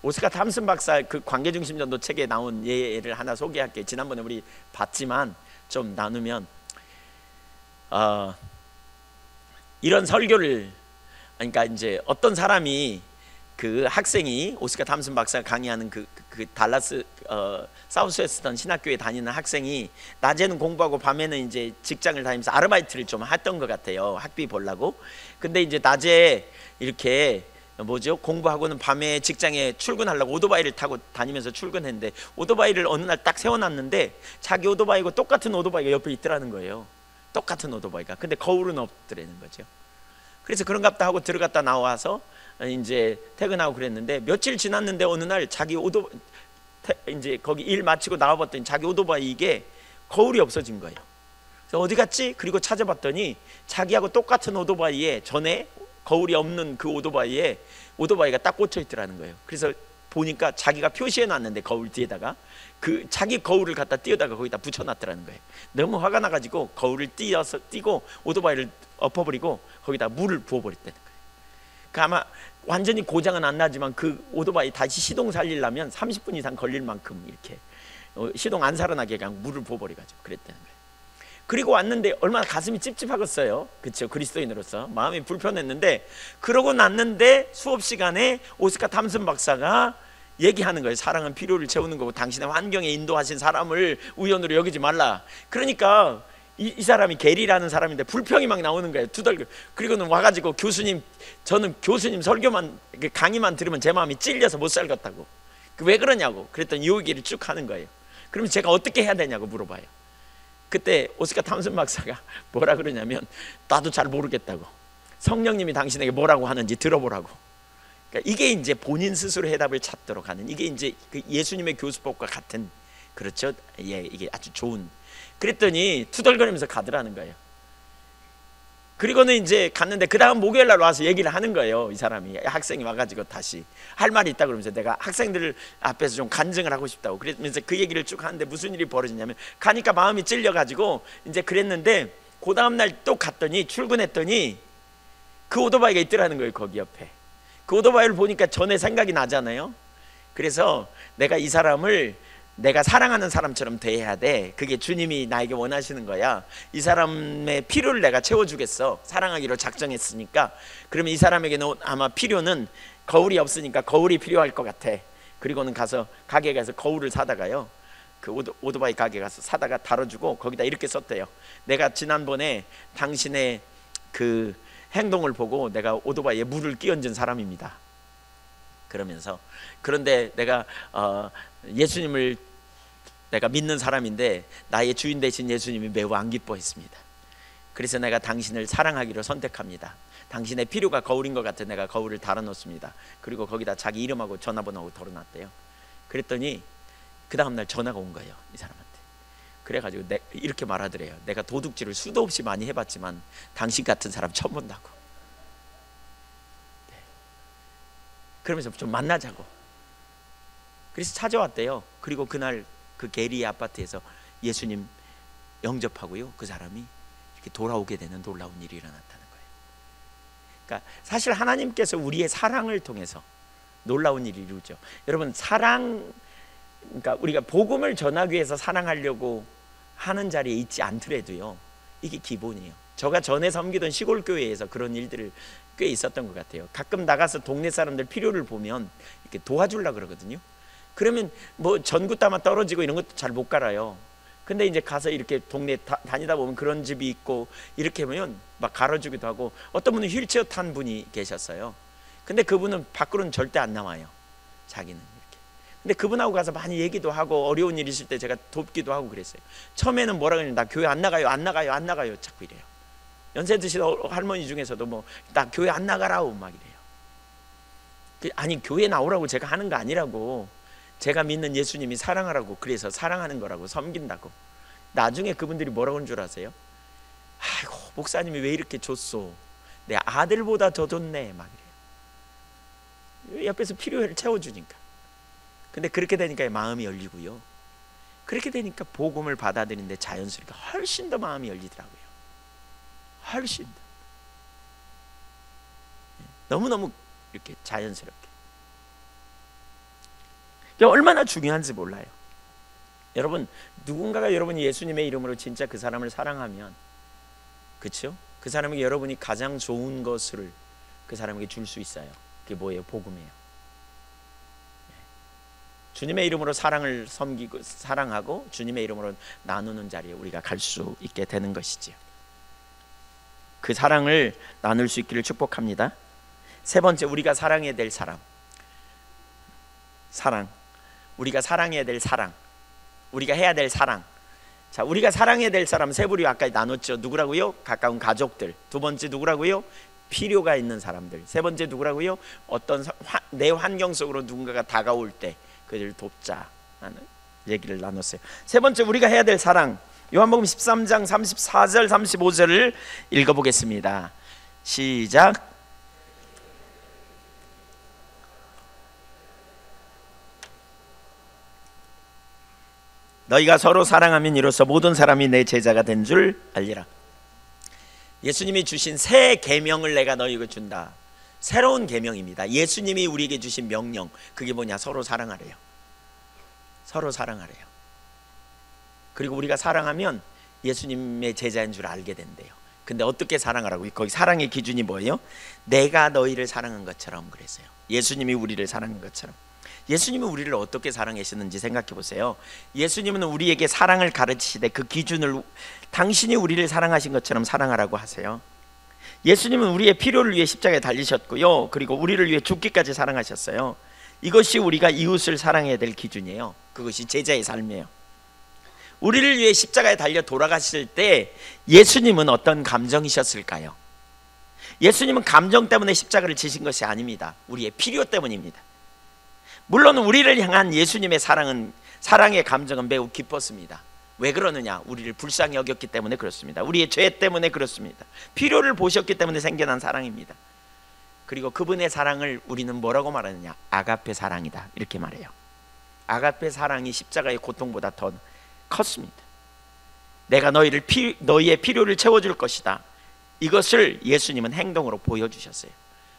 오스카 탐슨 박사 그 관계중심전도 책에 나온 예를 하나 소개할게요. 지난번에 우리 봤지만 좀 나누면 이런 설교를, 그러니까 이제 어떤 사람이, 그 학생이 오스카 탐슨 박사가 강의하는 그 달라스 사우스웨스턴 신학교에 다니는 학생이 낮에는 공부하고 밤에는 이제 직장을 다니면서 아르바이트를 좀 했던 것 같아요. 학비 벌라고. 근데 이제 낮에 이렇게 공부하고는 밤에 직장에 출근하려고 오토바이를 타고 다니면서 출근했는데 오토바이를 어느 날 딱 세워놨는데 자기 오토바이고 똑같은 오토바이가 옆에 있더라는 거예요. 똑같은 오토바이가. 근데 거울은 없더라는 거죠. 그래서 그런갑다 하고 들어갔다 나와서 이제 퇴근하고 그랬는데 며칠 지났는데 어느 날 자기 이제 거기 일 마치고 나와봤더니 자기 오토바이 이게 거울이 없어진 거예요. 그래서 어디 갔지? 그리고 찾아봤더니 자기하고 똑같은 오토바이에 전에 거울이 없는 그 오토바이가 딱 꽂혀 있더라는 거예요. 그래서 보니까 자기가 표시해 놨는데 거울 뒤에다가 그 자기 거울을 갖다 띄어다가 거기다 붙여놨더라는 거예요. 너무 화가 나가지고 거울을 띄고 오토바이를 엎어버리고 거기다 물을 부어버렸다는 거예요. 아마 완전히 고장은 안 나지만 그 오토바이 다시 시동 살리려면 30분 이상 걸릴 만큼 이렇게 시동 안 살아나게 그냥 물을 부어버려가지고 그랬다는 거예요. 그리고 왔는데 얼마나 가슴이 찝찝하겠어요. 그렇죠? 그리스도인으로서 마음이 불편했는데, 그러고 났는데 수업 시간에 오스카 탐슨 박사가 얘기하는 거예요. 사랑은 필요를 채우는 거고 당신의 환경에 인도하신 사람을 우연으로 여기지 말라. 그러니까 이 사람이 게리라는 사람인데 불평이 막 나오는 거예요. 두덜겨. 그리고는 와가지고 저는 교수님 설교만 강의만 들으면 제 마음이 찔려서 못 살겠다고. 왜 그러냐고. 그랬더니 이 얘기를 쭉 하는 거예요. 그러면 제가 어떻게 해야 되냐고 물어봐요. 그때 오스카 탐슨 박사가 뭐라 그러냐면 나도 잘 모르겠다고. 성령님이 당신에게 뭐라고 하는지 들어보라고. 그러니까 이게 이제 본인 스스로 해답을 찾도록 하는, 이게 이제 그 예수님의 교수법과 같은, 그렇죠? 예, 이게 아주 좋은. 그랬더니 투덜거리면서 가더라는 거예요. 그리고는 이제 갔는데 그 다음 목요일 날 와서 얘기를 하는 거예요. 이 사람이, 학생이 와가지고 다시 할 말이 있다 그러면서 내가 학생들 앞에서 좀 간증을 하고 싶다고 그러면서 그 얘기를 쭉 하는데 무슨 일이 벌어지냐면 가니까 마음이 찔려가지고 이제 그랬는데 그 다음 날 또 갔더니 출근했더니 그 오토바이가 있더라는 거예요. 거기 옆에 그 오토바이를 보니까 전에 생각이 나잖아요. 그래서 내가 이 사람을 내가 사랑하는 사람처럼 대해야 돼. 그게 주님이 나에게 원하시는 거야. 이 사람의 필요를 내가 채워주겠어. 사랑하기로 작정했으니까. 그러면 이 사람에게는 아마 필요는 거울이 없으니까 거울이 필요할 것 같아. 그리고는 가서 가게에 가서 거울을 사다가요, 그 오토바이 가게 가서 사다가 달아주고 거기다 이렇게 썼대요. 내가 지난번에 당신의 그 행동을 보고 내가 오토바이에 물을 끼얹은 사람입니다. 그러면서 그런데 내가 예수님을 내가 믿는 사람인데 나의 주인 되신 예수님이 매우 안 기뻐했습니다. 그래서 내가 당신을 사랑하기로 선택합니다. 당신의 필요가 거울인 것 같아 내가 거울을 달아놓습니다. 그리고 거기다 자기 이름하고 전화번호하고 덜어놨대요. 그랬더니 그 다음날 전화가 온 거예요, 이 사람한테. 그래가지고 이렇게 말하더래요. 내가 도둑질을 수도 없이 많이 해봤지만 당신 같은 사람 처음 본다고. 네. 그러면서 좀 만나자고. 그래서 찾아왔대요. 그리고 그날 그 게리의 아파트에서 예수님 영접하고요, 그 사람이 이렇게 돌아오게 되는 놀라운 일이 일어났다는 거예요. 그러니까 사실 하나님께서 우리의 사랑을 통해서 놀라운 일을 이루죠. 여러분, 사랑, 그러니까 우리가 복음을 전하기 위해서 사랑하려고 하는 자리에 있지 않더라도요, 이게 기본이에요. 제가 전에 섬기던 시골 교회에서 그런 일들을 꽤 있었던 것 같아요. 가끔 나가서 동네 사람들 필요를 보면 이렇게 도와주려고 그러거든요. 그러면 뭐 전구따마 떨어지고 이런 것도 잘 못 갈아요. 근데 이제 가서 이렇게 동네 다니다 보면 그런 집이 있고 이렇게 보면 막 갈아주기도 하고, 어떤 분은 휠체어 탄 분이 계셨어요. 근데 그분은 밖으로는 절대 안 나와요, 자기는 이렇게. 근데 그분하고 가서 많이 얘기도 하고 어려운 일 있을 때 제가 돕기도 하고 그랬어요. 처음에는 뭐라 그러냐면 나 교회 안 나가요, 안 나가요, 안 나가요 자꾸 이래요. 연세 드신 할머니 중에서도 뭐 나 교회 안 나가라고 막 이래요. 아니, 교회 나오라고 제가 하는 거 아니라고, 제가 믿는 예수님이 사랑하라고, 그래서 사랑하는 거라고, 섬긴다고. 나중에 그분들이 뭐라고 하는 줄 아세요? 아이고, 목사님이 왜 이렇게 줬소, 내 아들보다 더 좋네 막 이래요. 옆에서 필요를 채워주니까. 근데 그렇게 되니까 마음이 열리고요, 그렇게 되니까 복음을 받아들이는데 자연스럽게 훨씬 더 마음이 열리더라고요. 훨씬 더. 너무너무 이렇게 자연스럽게. 얼마나 중요한지 몰라요. 여러분, 누군가가 여러분이 예수님의 이름으로 진짜 그 사람을 사랑하면, 그렇죠? 그 사람에게 여러분이 가장 좋은 것을 그 사람에게 줄 수 있어요. 그게 뭐예요? 복음이에요. 주님의 이름으로 사랑을 섬기고 사랑하고 주님의 이름으로 나누는 자리에 우리가 갈 수 있게 되는 것이지요. 그 사랑을 나눌 수 있기를 축복합니다. 세 번째, 우리가 사랑해야 될 사람. 사랑. 우리가 사랑해야 될 사랑. 우리가 해야 될 사랑. 자, 우리가 사랑해야 될 사람 세 부류 아까 나눴죠. 누구라고요? 가까운 가족들. 두 번째 누구라고요? 필요가 있는 사람들. 세 번째 누구라고요? 어떤 내 환경 속으로 누군가가 다가올 때 그들을 돕자 하는 얘기를 나눴어요. 세 번째, 우리가 해야 될 사랑. 요한복음 13장 34절 35절을 읽어보겠습니다. 시작. 너희가 서로 사랑하면 이로써 모든 사람이 내 제자가 된 줄 알리라. 예수님이 주신 새 계명을 내가 너희에게 준다. 새로운 계명입니다. 예수님이 우리에게 주신 명령, 그게 뭐냐? 서로 사랑하래요. 서로 사랑하래요. 그리고 우리가 사랑하면 예수님의 제자인 줄 알게 된대요. 근데 어떻게 사랑하라고? 거기 사랑의 기준이 뭐예요? 내가 너희를 사랑한 것처럼 그랬어요. 예수님이 우리를 사랑한 것처럼. 예수님은 우리를 어떻게 사랑하시는지 생각해 보세요. 예수님은 우리에게 사랑을 가르치시되 그 기준을 당신이 우리를 사랑하신 것처럼 사랑하라고 하세요. 예수님은 우리의 필요를 위해 십자가에 달리셨고요, 그리고 우리를 위해 죽기까지 사랑하셨어요. 이것이 우리가 이웃을 사랑해야 될 기준이에요. 그것이 제자의 삶이에요. 우리를 위해 십자가에 달려 돌아가실 때 예수님은 어떤 감정이셨을까요? 예수님은 감정 때문에 십자가를 지신 것이 아닙니다. 우리의 필요 때문입니다. 물론 우리를 향한 예수님의 사랑의 감정은 매우 깊었습니다. 왜 그러느냐? 우리를 불쌍히 여겼기 때문에 그렇습니다. 우리의 죄 때문에 그렇습니다. 필요를 보셨기 때문에 생겨난 사랑입니다. 그리고 그분의 사랑을 우리는 뭐라고 말하느냐? 아가페 사랑이다, 이렇게 말해요. 아가페 사랑이 십자가의 고통보다 더 컸습니다. 내가 너희의 필요를 채워줄 것이다. 이것을 예수님은 행동으로 보여주셨어요.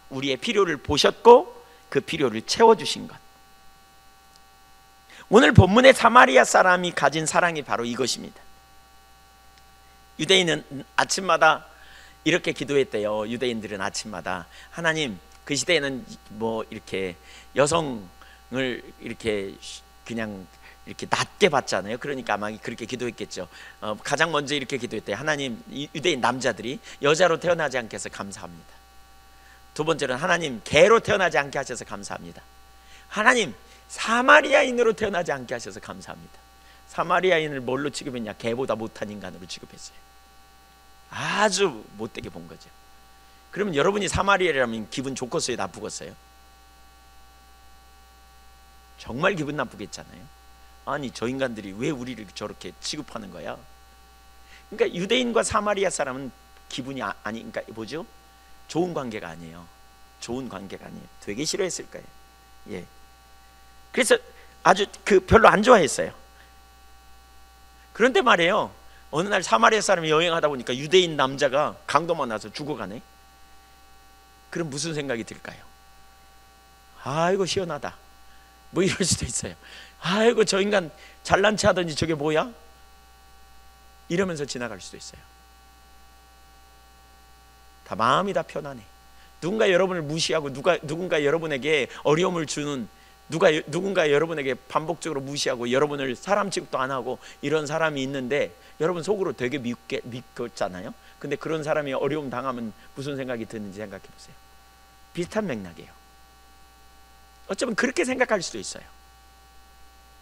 우리의 필요를 보셨고 그 필요를 채워주신 것. 오늘 본문의 사마리아 사람이 가진 사랑이 바로 이것입니다. 유대인은 아침마다 이렇게 기도했대요. 유대인들은 아침마다, 하나님, 그 시대에는 뭐 이렇게 여성을 이렇게 그냥 이렇게 낮게 봤잖아요. 그러니까 아마 그렇게 기도했겠죠. 가장 먼저 이렇게 기도했대요. 하나님, 유대인 남자들이 여자로 태어나지 않게 해서 감사합니다. 두 번째는 하나님, 개로 태어나지 않게 하셔서 감사합니다. 하나님, 사마리아인으로 태어나지 않게 하셔서 감사합니다. 사마리아인을 뭘로 취급했냐? 개보다 못한 인간으로 취급했어요. 아주 못되게 본 거죠. 그러면 여러분이 사마리아라면 기분 좋겠어요, 나쁘겠어요? 정말 기분 나쁘겠잖아요. 아니 저 인간들이 왜 우리를 저렇게 취급하는 거야? 그러니까 유대인과 사마리아 사람은 기분이 아니, 그러니까 뭐죠? 좋은 관계가 아니에요. 좋은 관계가 아니에요. 되게 싫어했을 거예요. 예. 그래서 아주 별로 안 좋아했어요. 그런데 말이에요, 어느 날 사마리아 사람이 여행하다 보니까 유대인 남자가 강도 만나서 죽어가네. 그럼 무슨 생각이 들까요? 아이고 시원하다, 뭐 이럴 수도 있어요. 아이고 저 인간 잘난 체 하더니 저게 뭐야? 이러면서 지나갈 수도 있어요. 다 마음이 다 편안해. 누군가 여러분을 무시하고 누군가 여러분에게 어려움을 주는, 누군가 여러분에게 반복적으로 무시하고 여러분을 사람 취급도 안 하고 이런 사람이 있는데 여러분 속으로 되게 믿겠잖아요. 근데 그런 사람이 어려움 당하면 무슨 생각이 드는지 생각해 보세요. 비슷한 맥락이에요. 어쩌면 그렇게 생각할 수도 있어요.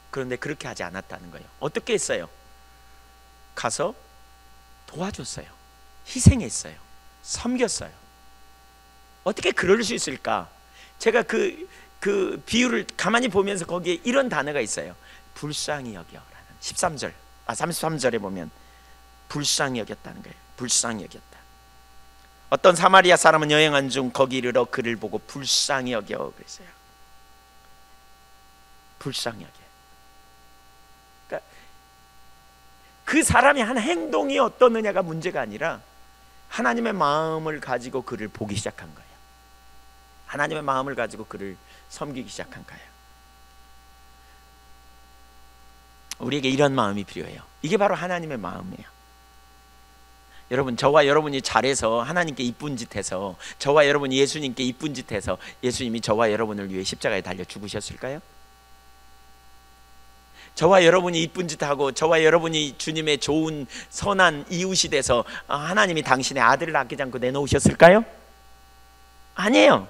그런데 그렇게 하지 않았다는 거예요. 어떻게 했어요? 가서 도와줬어요. 희생했어요. 섬겼어요. 어떻게 그럴 수 있을까? 제가 그 비유를 가만히 보면서 거기에 이런 단어가 있어요. 불쌍히 여겨라는 33절에 보면 불쌍히 여겼다는 거예요. 불쌍히 여겼다. 어떤 사마리아 사람은 여행한 중 거기 이르러 그를 보고 불쌍히 여겨 그랬어요. 불쌍히 여겨. 그러니까 그 사람이 한 행동이 어떻느냐가 문제가 아니라 하나님의 마음을 가지고 그를 보기 시작한 거예요. 하나님의 마음을 가지고 그를 섬기기 시작한 거예요. 우리에게 이런 마음이 필요해요. 이게 바로 하나님의 마음이에요. 여러분, 저와 여러분이 잘해서 하나님께 이쁜 짓 해서, 저와 여러분이 예수님께 이쁜 짓 해서 예수님이 저와 여러분을 위해 십자가에 달려 죽으셨을까요? 저와 여러분이 이쁜 짓 하고 저와 여러분이 주님의 좋은 선한 이웃이 돼서 하나님이 당신의 아들을 아끼지 않고 내놓으셨을까요? 아니에요.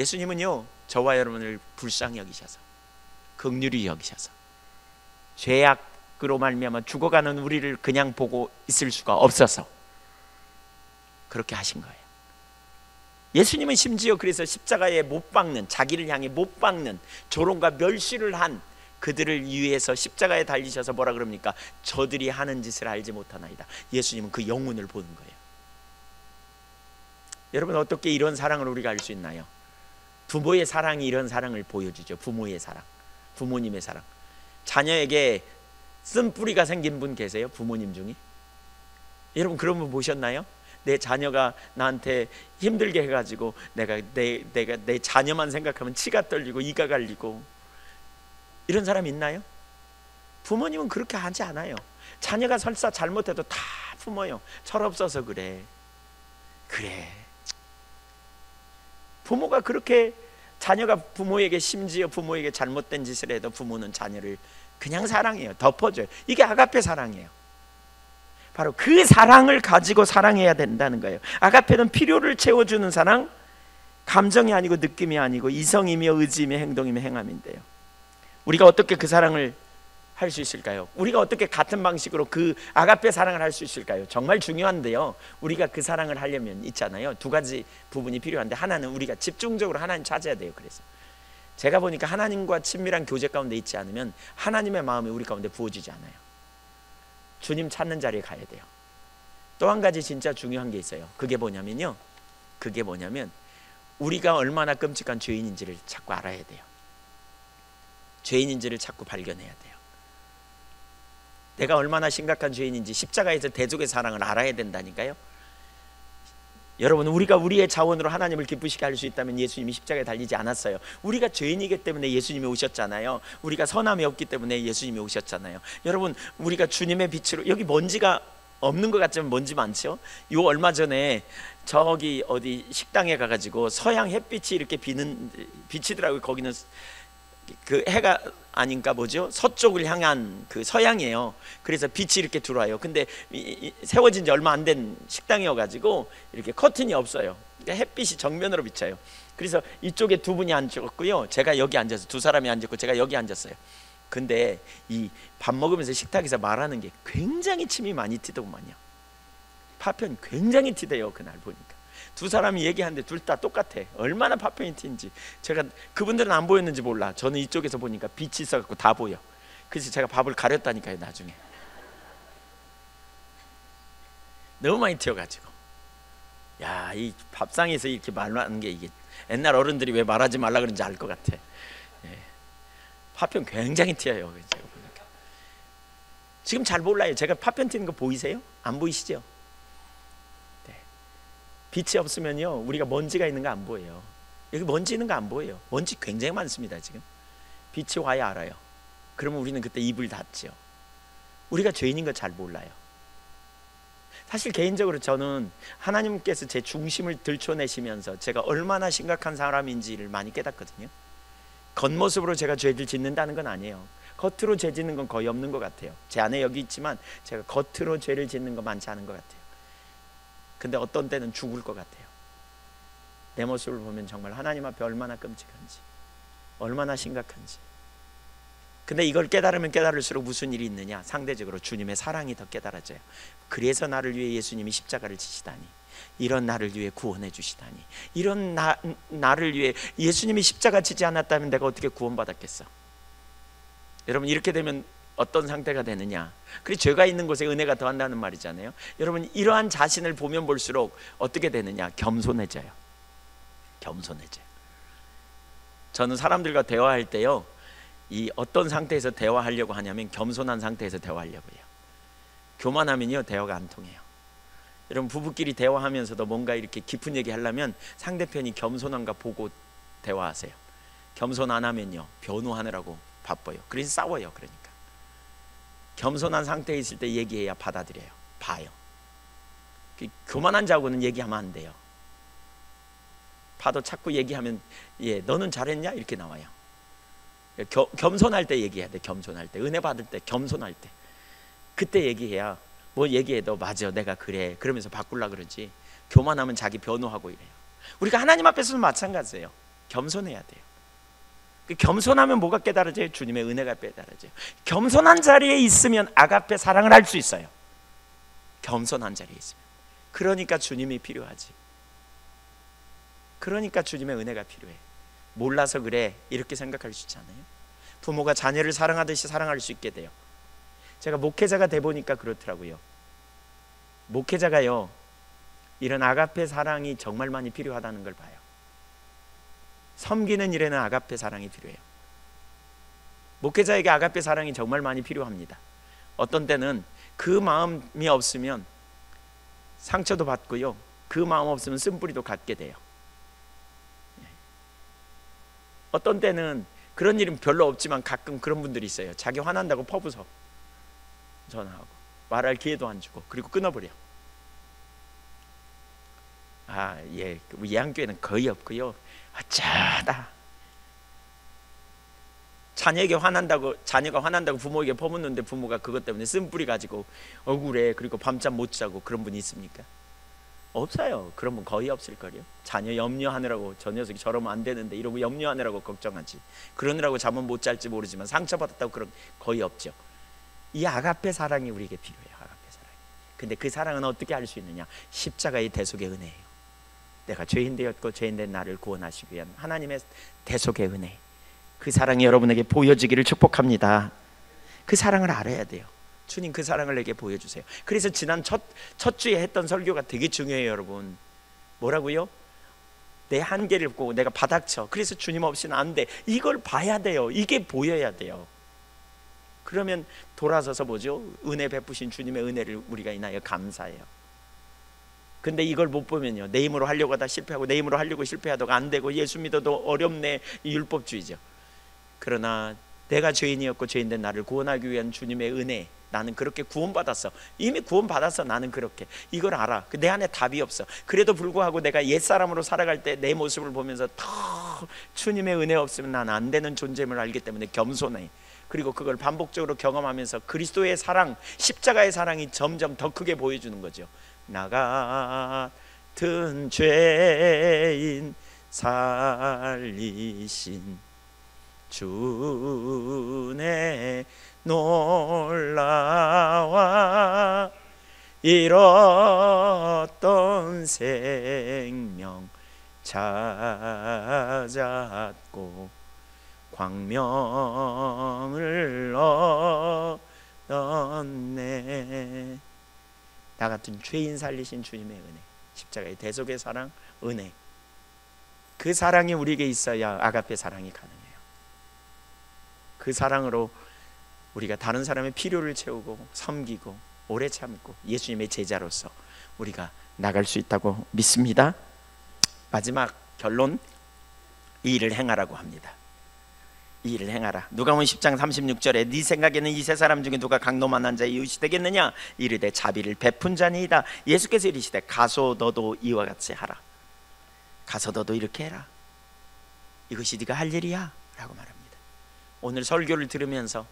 예수님은요, 저와 여러분을 불쌍히 여기셔서, 긍휼히 여기셔서, 죄악으로 말미암아 죽어가는 우리를 그냥 보고 있을 수가 없어서 그렇게 하신 거예요. 예수님은 심지어 그래서 십자가에 못 박는, 자기를 향해 못 박는 조롱과 멸시를 한 그들을 위해서 십자가에 달리셔서 뭐라 그럽니까? 저들이 하는 짓을 알지 못하나이다. 예수님은 그 영혼을 보는 거예요. 여러분, 어떻게 이런 사랑을 우리가 알 수 있나요? 부모의 사랑이 이런 사랑을 보여주죠. 부모의 사랑, 부모님의 사랑. 자녀에게 쓴뿌리가 생긴 분 계세요? 부모님 중에? 여러분 그런 분 보셨나요? 내 자녀가 나한테 힘들게 해가지고 내가 내 자녀만 생각하면 치가 떨리고 이가 갈리고 이런 사람 있나요? 부모님은 그렇게 하지 않아요. 자녀가 설사 잘못해도 다 품어요. 철없어서 그래. 부모가 그렇게, 자녀가 부모에게, 심지어 부모에게 잘못된 짓을 해도 부모는 자녀를 그냥 사랑해요. 덮어줘요. 이게 아가페 사랑이에요. 바로 그 사랑을 가지고 사랑해야 된다는 거예요. 아가페는 필요를 채워주는 사랑, 감정이 아니고 느낌이 아니고 이성이며 의지이며 행동이며 행함인데요. 우리가 어떻게 그 사랑을 할 수 있을까요? 우리가 어떻게 같은 방식으로 그 아가페 사랑을 할 수 있을까요? 정말 중요한데요, 우리가 그 사랑을 하려면 있잖아요, 두 가지 부분이 필요한데, 하나는 우리가 집중적으로 하나님 찾아야 돼요. 그래서 제가 보니까 하나님과 친밀한 교제 가운데 있지 않으면 하나님의 마음이 우리 가운데 부어지지 않아요. 주님 찾는 자리에 가야 돼요. 또 한 가지 진짜 중요한 게 있어요. 그게 뭐냐면 우리가 얼마나 끔찍한 죄인인지를 자꾸 알아야 돼요. 죄인인지를 자꾸 발견해야 돼요. 내가 얼마나 심각한 죄인인지 십자가에서 대속의 사랑을 알아야 된다니까요. 여러분, 우리가 우리의 자원으로 하나님을 기쁘시게 할 수 있다면 예수님이 십자가에 달리지 않았어요. 우리가 죄인이기 때문에 예수님이 오셨잖아요. 우리가 선함이 없기 때문에 예수님이 오셨잖아요. 여러분, 우리가 주님의 빛으로, 여기 먼지가 없는 것 같지만 먼지 많죠. 요 얼마 전에 저기 어디 식당에 가가지고 서양 햇빛이 이렇게 비치더라고요. 거기는 그 해가 아닌가 뭐죠? 서쪽을 향한 그 서양이에요. 그래서 빛이 이렇게 들어와요. 근데 세워진 지 얼마 안 된 식당이어가지고 이렇게 커튼이 없어요. 그러니까 햇빛이 정면으로 비쳐요. 그래서 이쪽에 두 분이 앉았고요, 제가 여기 앉아서, 두 사람이 앉았고 제가 여기 앉았어요. 근데 이 밥 먹으면서 식탁에서 말하는 게 굉장히 침이 많이 튀더구만요. 파편 굉장히 티대요. 그날 보니까 두 사람이 얘기하는데 둘 다 똑같아. 얼마나 파편이 튀는지. 제가 그분들은 안 보였는지 몰라. 저는 이쪽에서 보니까 빛이 있어갖고 다 보여. 그래서 제가 밥을 가렸다니까요. 나중에 너무 많이 튀어가지고, 야, 이 밥상에서 이렇게 말하는 게 이게 옛날 어른들이 왜 말하지 말라 그런지 알 것 같아. 예. 파편 굉장히 튀어요. 제가 보니까 지금 잘 몰라요. 제가 파편 튀는 거 보이세요? 안 보이시죠? 네. 빛이 없으면요, 우리가 먼지가 있는 거 안 보여요. 여기 먼지 있는 거 안 보여요. 먼지 굉장히 많습니다. 지금 빛이 와야 알아요. 그러면 우리는 그때 입을 닫죠. 우리가 죄인인 거 잘 몰라요. 사실 개인적으로 저는 하나님께서 제 중심을 들춰내시면서 제가 얼마나 심각한 사람인지를 많이 깨닫거든요. 겉모습으로 제가 죄를 짓는다는 건 아니에요. 겉으로 죄 짓는 건 거의 없는 것 같아요. 제 안에 여기 있지만 제가 겉으로 죄를 짓는 거 많지 않은 것 같아요. 근데 어떤 때는 죽을 것 같아요. 내 모습을 보면 정말 하나님 앞에 얼마나 끔찍한지, 얼마나 심각한지. 근데 이걸 깨달으면 깨달을수록 무슨 일이 있느냐? 상대적으로 주님의 사랑이 더 깨달아져요. 그래서 나를 위해 예수님이 십자가를 지시다니, 이런 나를 위해 구원해 주시다니, 이런 나를 위해 예수님이 십자가 지지 않았다면 내가 어떻게 구원받았겠어? 여러분, 이렇게 되면 어떤 상태가 되느냐? 그리고 죄가 있는 곳에 은혜가 더한다는 말이잖아요. 여러분, 이러한 자신을 보면 볼수록 어떻게 되느냐? 겸손해져요. 겸손해져요. 저는 사람들과 대화할 때요, 이 어떤 상태에서 대화하려고 하냐면 겸손한 상태에서 대화하려고 해요. 교만하면요, 대화가 안 통해요. 여러분, 부부끼리 대화하면서도 뭔가 이렇게 깊은 얘기 하려면 상대편이 겸손한가 보고 대화하세요. 겸손 안 하면요, 변호하느라고 바빠요. 그래서 싸워요. 그러니까 겸손한 상태에 있을 때 얘기해야 받아들여요. 봐요. 교만한 자하고는 얘기하면 안 돼요. 봐도 자꾸 얘기하면, 예, 너는 잘했냐? 이렇게 나와요. 겸손할 때 얘기해야 돼. 겸손할 때, 은혜 받을 때, 겸손할 때, 그때 얘기해야, 뭐 얘기해도 맞아, 내가 그래, 그러면서 바꾸려 그러지. 교만하면 자기 변호하고 이래요. 우리가 하나님 앞에서도 마찬가지예요. 겸손해야 돼요. 겸손하면 뭐가 깨달아져요? 주님의 은혜가 깨달아져요. 겸손한 자리에 있으면 아가페 사랑을 할 수 있어요. 겸손한 자리에 있으면. 그러니까 주님이 필요하지. 그러니까 주님의 은혜가 필요해. 몰라서 그래, 이렇게 생각할 수 있잖아요. 부모가 자녀를 사랑하듯이 사랑할 수 있게 돼요. 제가 목회자가 돼 보니까 그렇더라고요. 목회자가요, 이런 아가페 사랑이 정말 많이 필요하다는 걸 봐요. 섬기는 일에는 아가페 사랑이 필요해요. 목회자에게 아가페 사랑이 정말 많이 필요합니다. 어떤 때는 그 마음이 없으면 상처도 받고요, 그 마음 없으면 쓴뿌리도 갖게 돼요. 어떤 때는 그런 일은 별로 없지만 가끔 그런 분들이 있어요. 자기 화난다고 퍼부서 전화하고 말할 기회도 안 주고, 그리고 끊어버려. 아, 예, 예한교회는 거의 없고요. 어쩌다 자녀가 화난다고 부모에게 퍼붓는데 부모가 그것 때문에 쓴뿌리 가지고 억울해, 그리고 밤잠 못 자고, 그런 분이 있습니까? 없어요. 그런 분 거의 없을걸요. 자녀 염려하느라고, 저 녀석이 저러면 안 되는데 이러고 염려하느라고 걱정하지. 그러느라고 잠은 못 잘지 모르지만 상처받았다고 그런 거의 없죠. 이 아가페 사랑이 우리에게 필요해요. 아가페 사랑이. 근데 그 사랑은 어떻게 할 수 있느냐? 십자가의 대속의 은혜예요. 내가 죄인 되었고 죄인 된 나를 구원하시기 위한 하나님의 대속의 은혜, 그 사랑이 여러분에게 보여지기를 축복합니다. 그 사랑을 알아야 돼요. 주님, 그 사랑을 내게 보여주세요. 그래서 지난 첫 주에 했던 설교가 되게 중요해요. 여러분, 뭐라고요? 내 한계를 보고 내가 바닥쳐, 그래서 주님 없이는 안 돼, 이걸 봐야 돼요. 이게 보여야 돼요. 그러면 돌아서서 뭐죠? 은혜 베푸신 주님의 은혜를 우리가 인하여 감사해요. 근데 이걸 못 보면요, 내 힘으로 하려고 하다 실패하고, 내 힘으로 하려고 실패하다가 안 되고, 예수 믿어도 어렵네, 이 율법주의죠. 그러나 내가 죄인이었고 죄인 된 나를 구원하기 위한 주님의 은혜, 나는 그렇게 구원받았어. 이미 구원받았어. 나는 그렇게 이걸 알아. 내 안에 답이 없어. 그래도 불구하고 내가 옛사람으로 살아갈 때 내 모습을 보면서 더 주님의 은혜 없으면 난 안 되는 존재임을 알기 때문에 겸손해. 그리고 그걸 반복적으로 경험하면서 그리스도의 사랑, 십자가의 사랑이 점점 더 크게 보여주는 거죠. 나 같은 죄인 살리신 주네 놀라와 잃었던 생명 찾았고 광명을 얻었네. 나 같은 죄인 살리신 주님의 은혜, 십자가의 대속의 사랑, 은혜, 그 사랑이 우리에게 있어야 아가페 사랑이 가능해요. 그 사랑으로 우리가 다른 사람의 필요를 채우고 섬기고 오래 참고 예수님의 제자로서 우리가 나갈 수 있다고 믿습니다. 마지막 결론, 이 일을 행하라고 합니다. 이 일을 행하라. 누가복음 10장 36절에 네 생각에는 이 세 사람 중에 누가 강도만한 자의 이웃이 되겠느냐? 이르되 자비를 베푼 자니이다. 예수께서 이르시되 가서 너도 이와 같이 하라. 가서 너도 이렇게 해라. 이것이 네가 할 일이야 라고 말합니다. 오늘 설교를 들으면서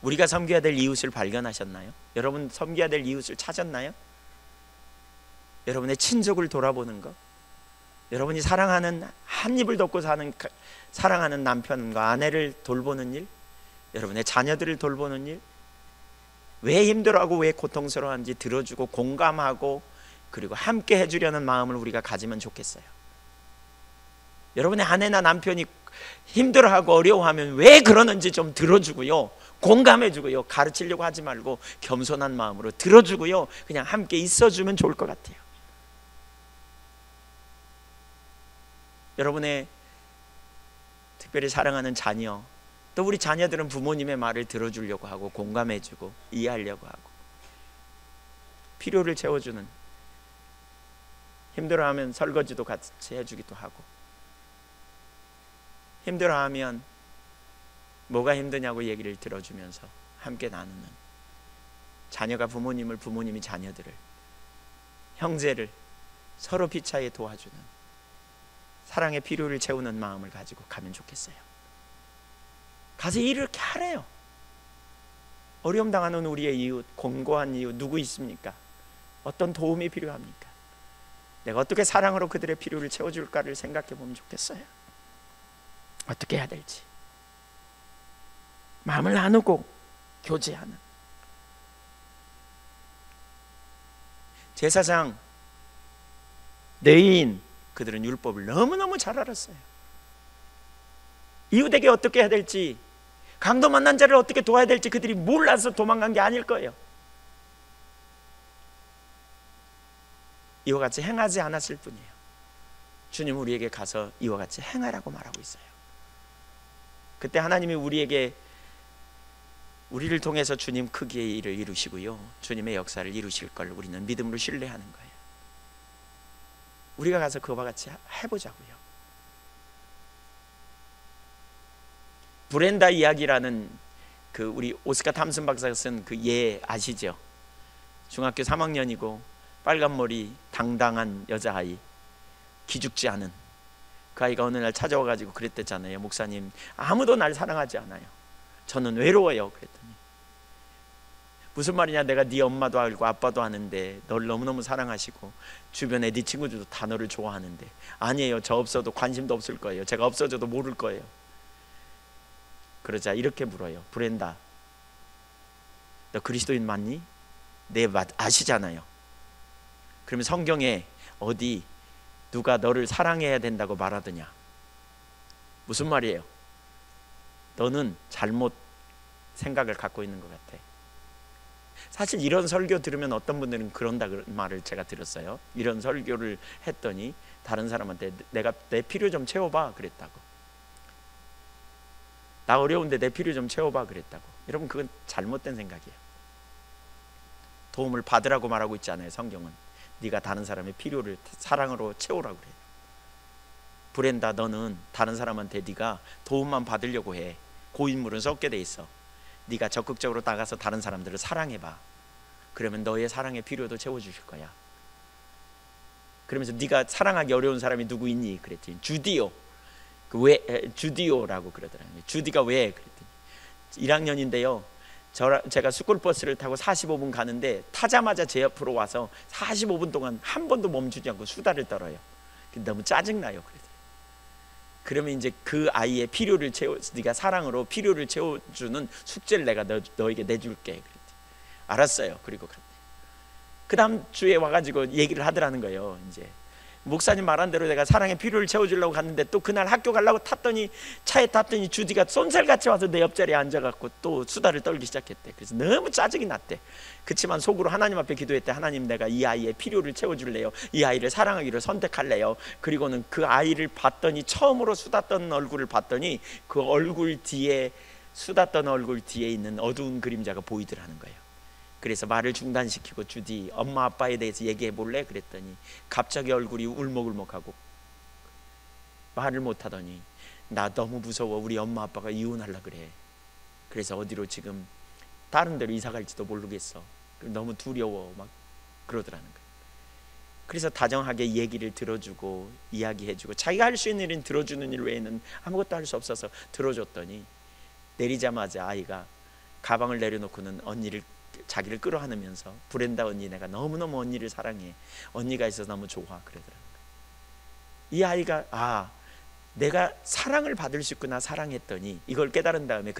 우리가 섬겨야 될 이웃을 발견하셨나요? 여러분 섬겨야 될 이웃을 찾았나요? 여러분의 친족을 돌아보는 것, 여러분이 사랑하는, 한 입을 덮고 사는 사랑하는 남편과 아내를 돌보는 일, 여러분의 자녀들을 돌보는 일, 왜 힘들어하고 왜 고통스러워하는지 들어주고 공감하고 그리고 함께 해주려는 마음을 우리가 가지면 좋겠어요. 여러분의 아내나 남편이 힘들어하고 어려워하면 왜 그러는지 좀 들어주고요, 공감해주고요, 가르치려고 하지 말고 겸손한 마음으로 들어주고요, 그냥 함께 있어주면 좋을 것 같아요. 여러분의 특별히 사랑하는 자녀, 또 우리 자녀들은 부모님의 말을 들어주려고 하고 공감해주고 이해하려고 하고 필요를 채워주는, 힘들어하면 설거지도 같이 해주기도 하고, 힘들어하면 뭐가 힘드냐고 얘기를 들어주면서 함께 나누는, 자녀가 부모님을, 부모님이 자녀들을, 형제를 서로 피차에 도와주는, 사랑의 필요를 채우는 마음을 가지고 가면 좋겠어요. 가서 이렇게 하래요. 어려움 당하는 우리의 이웃, 공고한 이웃 누구 있습니까? 어떤 도움이 필요합니까? 내가 어떻게 사랑으로 그들의 필요를 채워줄까를 생각해 보면 좋겠어요. 어떻게 해야 될지 마음을 나누고 교제하는. 제사장, 레위인, 그들은 율법을 너무너무 잘 알았어요. 이웃에게 어떻게 해야 될지, 강도 만난 자를 어떻게 도와야 될지 그들이 몰라서 도망간 게 아닐 거예요. 이와 같이 행하지 않았을 뿐이에요. 주님 우리에게 가서 이와 같이 행하라고 말하고 있어요. 그때 하나님이 우리에게, 우리를 통해서 주님 크기의 일을 이루시고요, 주님의 역사를 이루실 걸 우리는 믿음으로 신뢰하는 거예요. 우리가 가서 그와 같이 해보자고요. 브렌다 이야기라는 그 우리 오스카 탐슨 박사가 쓴 그 예 아시죠? 중학교 3학년이고 빨간 머리 당당한 여자아이, 기죽지 않은 그 아이가 어느 날 찾아와가지고 그랬댔잖아요. 목사님, 아무도 날 사랑하지 않아요. 저는 외로워요. 그랬더니 무슨 말이냐, 내가 네 엄마도 알고 아빠도 아는데 널 너무너무 사랑하시고 주변에 네 친구들도 다 너를 좋아하는데. 아니에요, 저 없어도 관심도 없을 거예요. 제가 없어져도 모를 거예요. 그러자 이렇게 물어요. 브렌다, 너 그리스도인 맞니? 네, 아시잖아요. 그러면 성경에 어디 누가 너를 사랑해야 된다고 말하더냐? 무슨 말이에요? 너는 잘못 생각을 갖고 있는 것 같아. 사실 이런 설교 들으면 어떤 분들은 그런다 그런 말을 제가 들었어요. 이런 설교를 했더니 다른 사람한테 내가 내 필요 좀 채워봐 그랬다고. 나 어려운데 내 필요 좀 채워봐 그랬다고. 여러분, 그건 잘못된 생각이에요. 도움을 받으라고 말하고 있지 않아요. 성경은 네가 다른 사람의 필요를 사랑으로 채우라고 그래요. 브렌다, 너는 다른 사람한테 네가 도움만 받으려고 해. 고인물은 썩게 돼 있어. 네가 적극적으로 나가서 다른 사람들을 사랑해봐. 그러면 너의 사랑의 필요도 채워주실 거야. 그러면서 네가 사랑하기 어려운 사람이 누구 있니? 그랬더니 주디오. 왜 주디오라고 그러더라고요. 주디가 왜? 그랬더니 1학년인데요. 제가 스쿨버스를 타고 45분 가는데 타자마자 제 옆으로 와서 45분 동안 한 번도 멈추지 않고 수다를 떨어요. 너무 짜증나요. 그러면 이제 그 아이의 필요를 네가 사랑으로 필요를 채워주는 숙제를 내가 너에게 내줄게. 그랬더니 알았어요. 그리고 그랬대. 그 다음 주에 와가지고 얘기를 하더라는 거예요. 이제 목사님 말한 대로 내가 사랑의 필요를 채워주려고 갔는데 또 그날 학교 가려고 탔더니 차에 탔더니 주디가 쏜살같이 와서 내 옆자리에 앉아갖고 또 수다를 떨기 시작했대. 그래서 너무 짜증이 났대. 그치만 속으로 하나님 앞에 기도했대. 하나님, 내가 이 아이의 필요를 채워줄래요. 이 아이를 사랑하기를 선택할래요. 그리고는 그 아이를 봤더니, 처음으로 수다 떠는 얼굴을 봤더니 그 얼굴 뒤에, 수다 떠는 얼굴 뒤에 있는 어두운 그림자가 보이더라는 거예요. 그래서 말을 중단시키고, 주디, 엄마 아빠에 대해서 얘기해 볼래? 그랬더니 갑자기 얼굴이 울먹울먹하고 말을 못하더니, 나 너무 무서워. 우리 엄마 아빠가 이혼하려 그래. 그래서 어디로 지금 다른 데로 이사 갈지도 모르겠어. 너무 두려워. 막 그러더라는 거예요. 그래서 다정하게 얘기를 들어주고 이야기해주고, 자기가 할 수 있는 일은 들어주는 일 외에는 아무것도 할 수 없어서 들어줬더니, 내리자마자 아이가 가방을 내려놓고는 언니를, 자기를 끌어안으면서, 브렌다 언니, 내가 너무너무 언니를 사랑해. 언니가 있어서 너무 좋아. 그러더라는 거예요. 이 아이가 내가 사랑을 받을 수 있구나 사랑했더니, 이걸 깨달은 다음에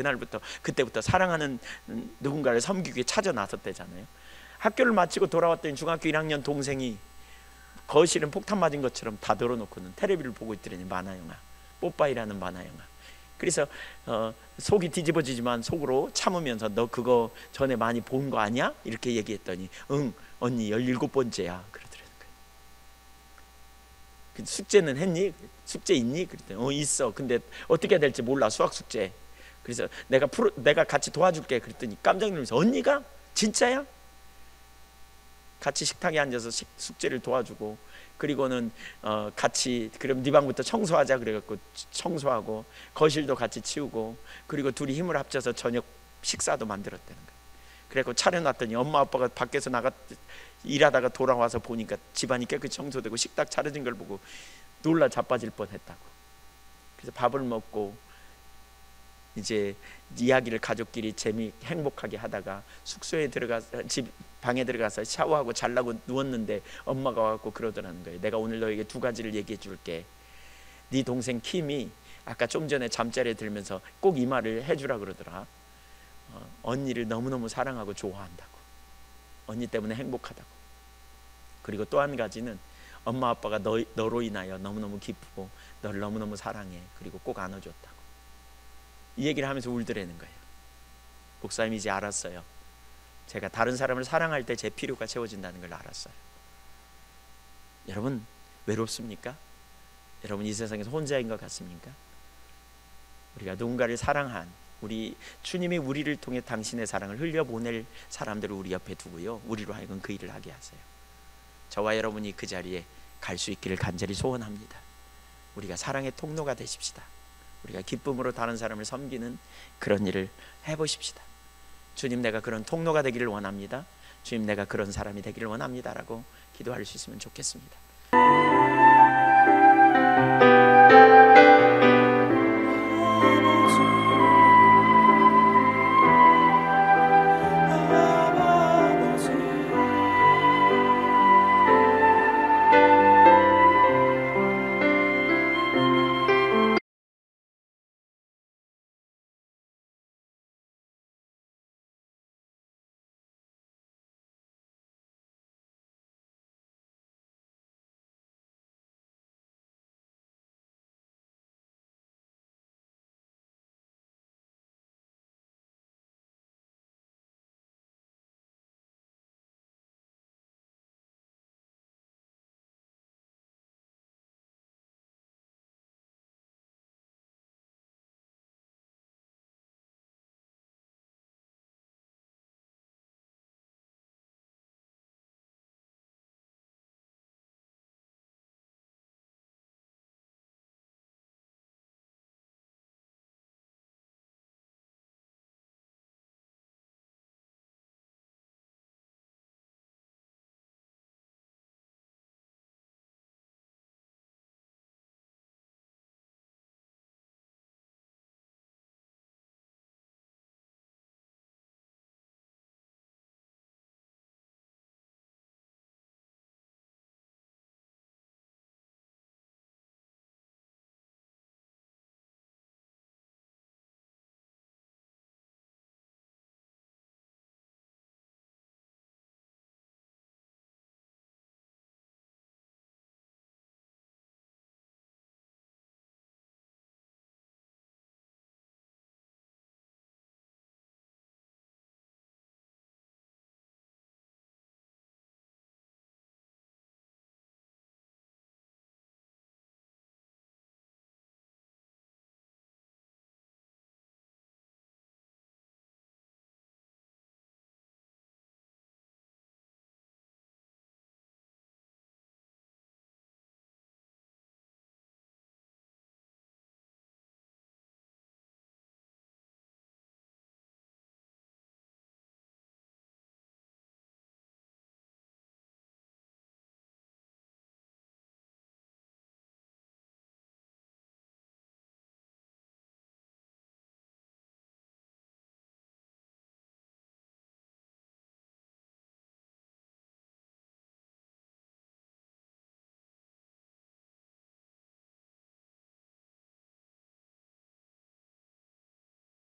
그때부터 사랑하는 누군가를 섬기기 찾아 나섰대잖아요. 학교를 마치고 돌아왔더니 중학교 1학년 동생이 거실은 폭탄 맞은 것처럼 다 덜어놓고는 텔레비를 보고 있더니 만화영화, 뽀빠이라는 만화영화. 그래서 속이 뒤집어지지만 속으로 참으면서, 너 그거 전에 많이 본 거 아니야? 이렇게 얘기했더니, 응, 언니 17번째야 그러더라는 거예요. 숙제는 했니? 숙제 있니? 그랬더니 있어. 근데 어떻게 해야 될지 몰라, 수학 숙제. 그래서 내가 같이 도와줄게. 그랬더니 깜짝 놀라면서, 언니가? 진짜야? 같이 식탁에 앉아서 숙제를 도와주고, 그리고는 같이, 그럼 네 방부터 청소하자 그래갖고 청소하고, 거실도 같이 치우고, 그리고 둘이 힘을 합쳐서 저녁 식사도 만들었다는 거예요. 그래갖고 차려놨더니 엄마 아빠가 밖에서 일하다가 돌아와서 보니까 집안이 깨끗이 청소되고 식탁 차려진 걸 보고 놀라 자빠질 뻔했다고. 그래서 밥을 먹고 이제 이야기를 가족끼리 행복하게 하다가 숙소에 들어가서, 집 방에 들어가서 샤워하고 자려고 누웠는데 엄마가 와갖고 그러더라는 거예요. 내가 오늘 너에게 2가지를 얘기해 줄게. 네 동생 킴이 아까 좀 전에 잠자리에 들면서 꼭 이 말을 해주라 그러더라. 언니를 너무너무 사랑하고 좋아한다고. 언니 때문에 행복하다고. 그리고 또 한 가지는, 엄마 아빠가 너로 인하여 너무너무 기쁘고 너를 너무너무 사랑해. 그리고 꼭 안아줬다고. 이 얘기를 하면서 울더라는 거예요. 목사님이 이제 알았어요. 제가 다른 사람을 사랑할 때 제 필요가 채워진다는 걸 알았어요. 여러분, 외롭습니까? 여러분, 이 세상에서 혼자인 것 같습니까? 우리가 누군가를 사랑한, 우리 주님이 우리를 통해 당신의 사랑을 흘려보낼 사람들을 우리 옆에 두고요, 우리로 하여금 그 일을 하게 하세요. 저와 여러분이 그 자리에 갈 수 있기를 간절히 소원합니다. 우리가 사랑의 통로가 되십시다. 우리가 기쁨으로 다른 사람을 섬기는 그런 일을 해보십시다. 주님, 내가 그런 통로가 되기를 원합니다. 주님, 내가 그런 사람이 되기를 원합니다 라고 기도할 수 있으면 좋겠습니다.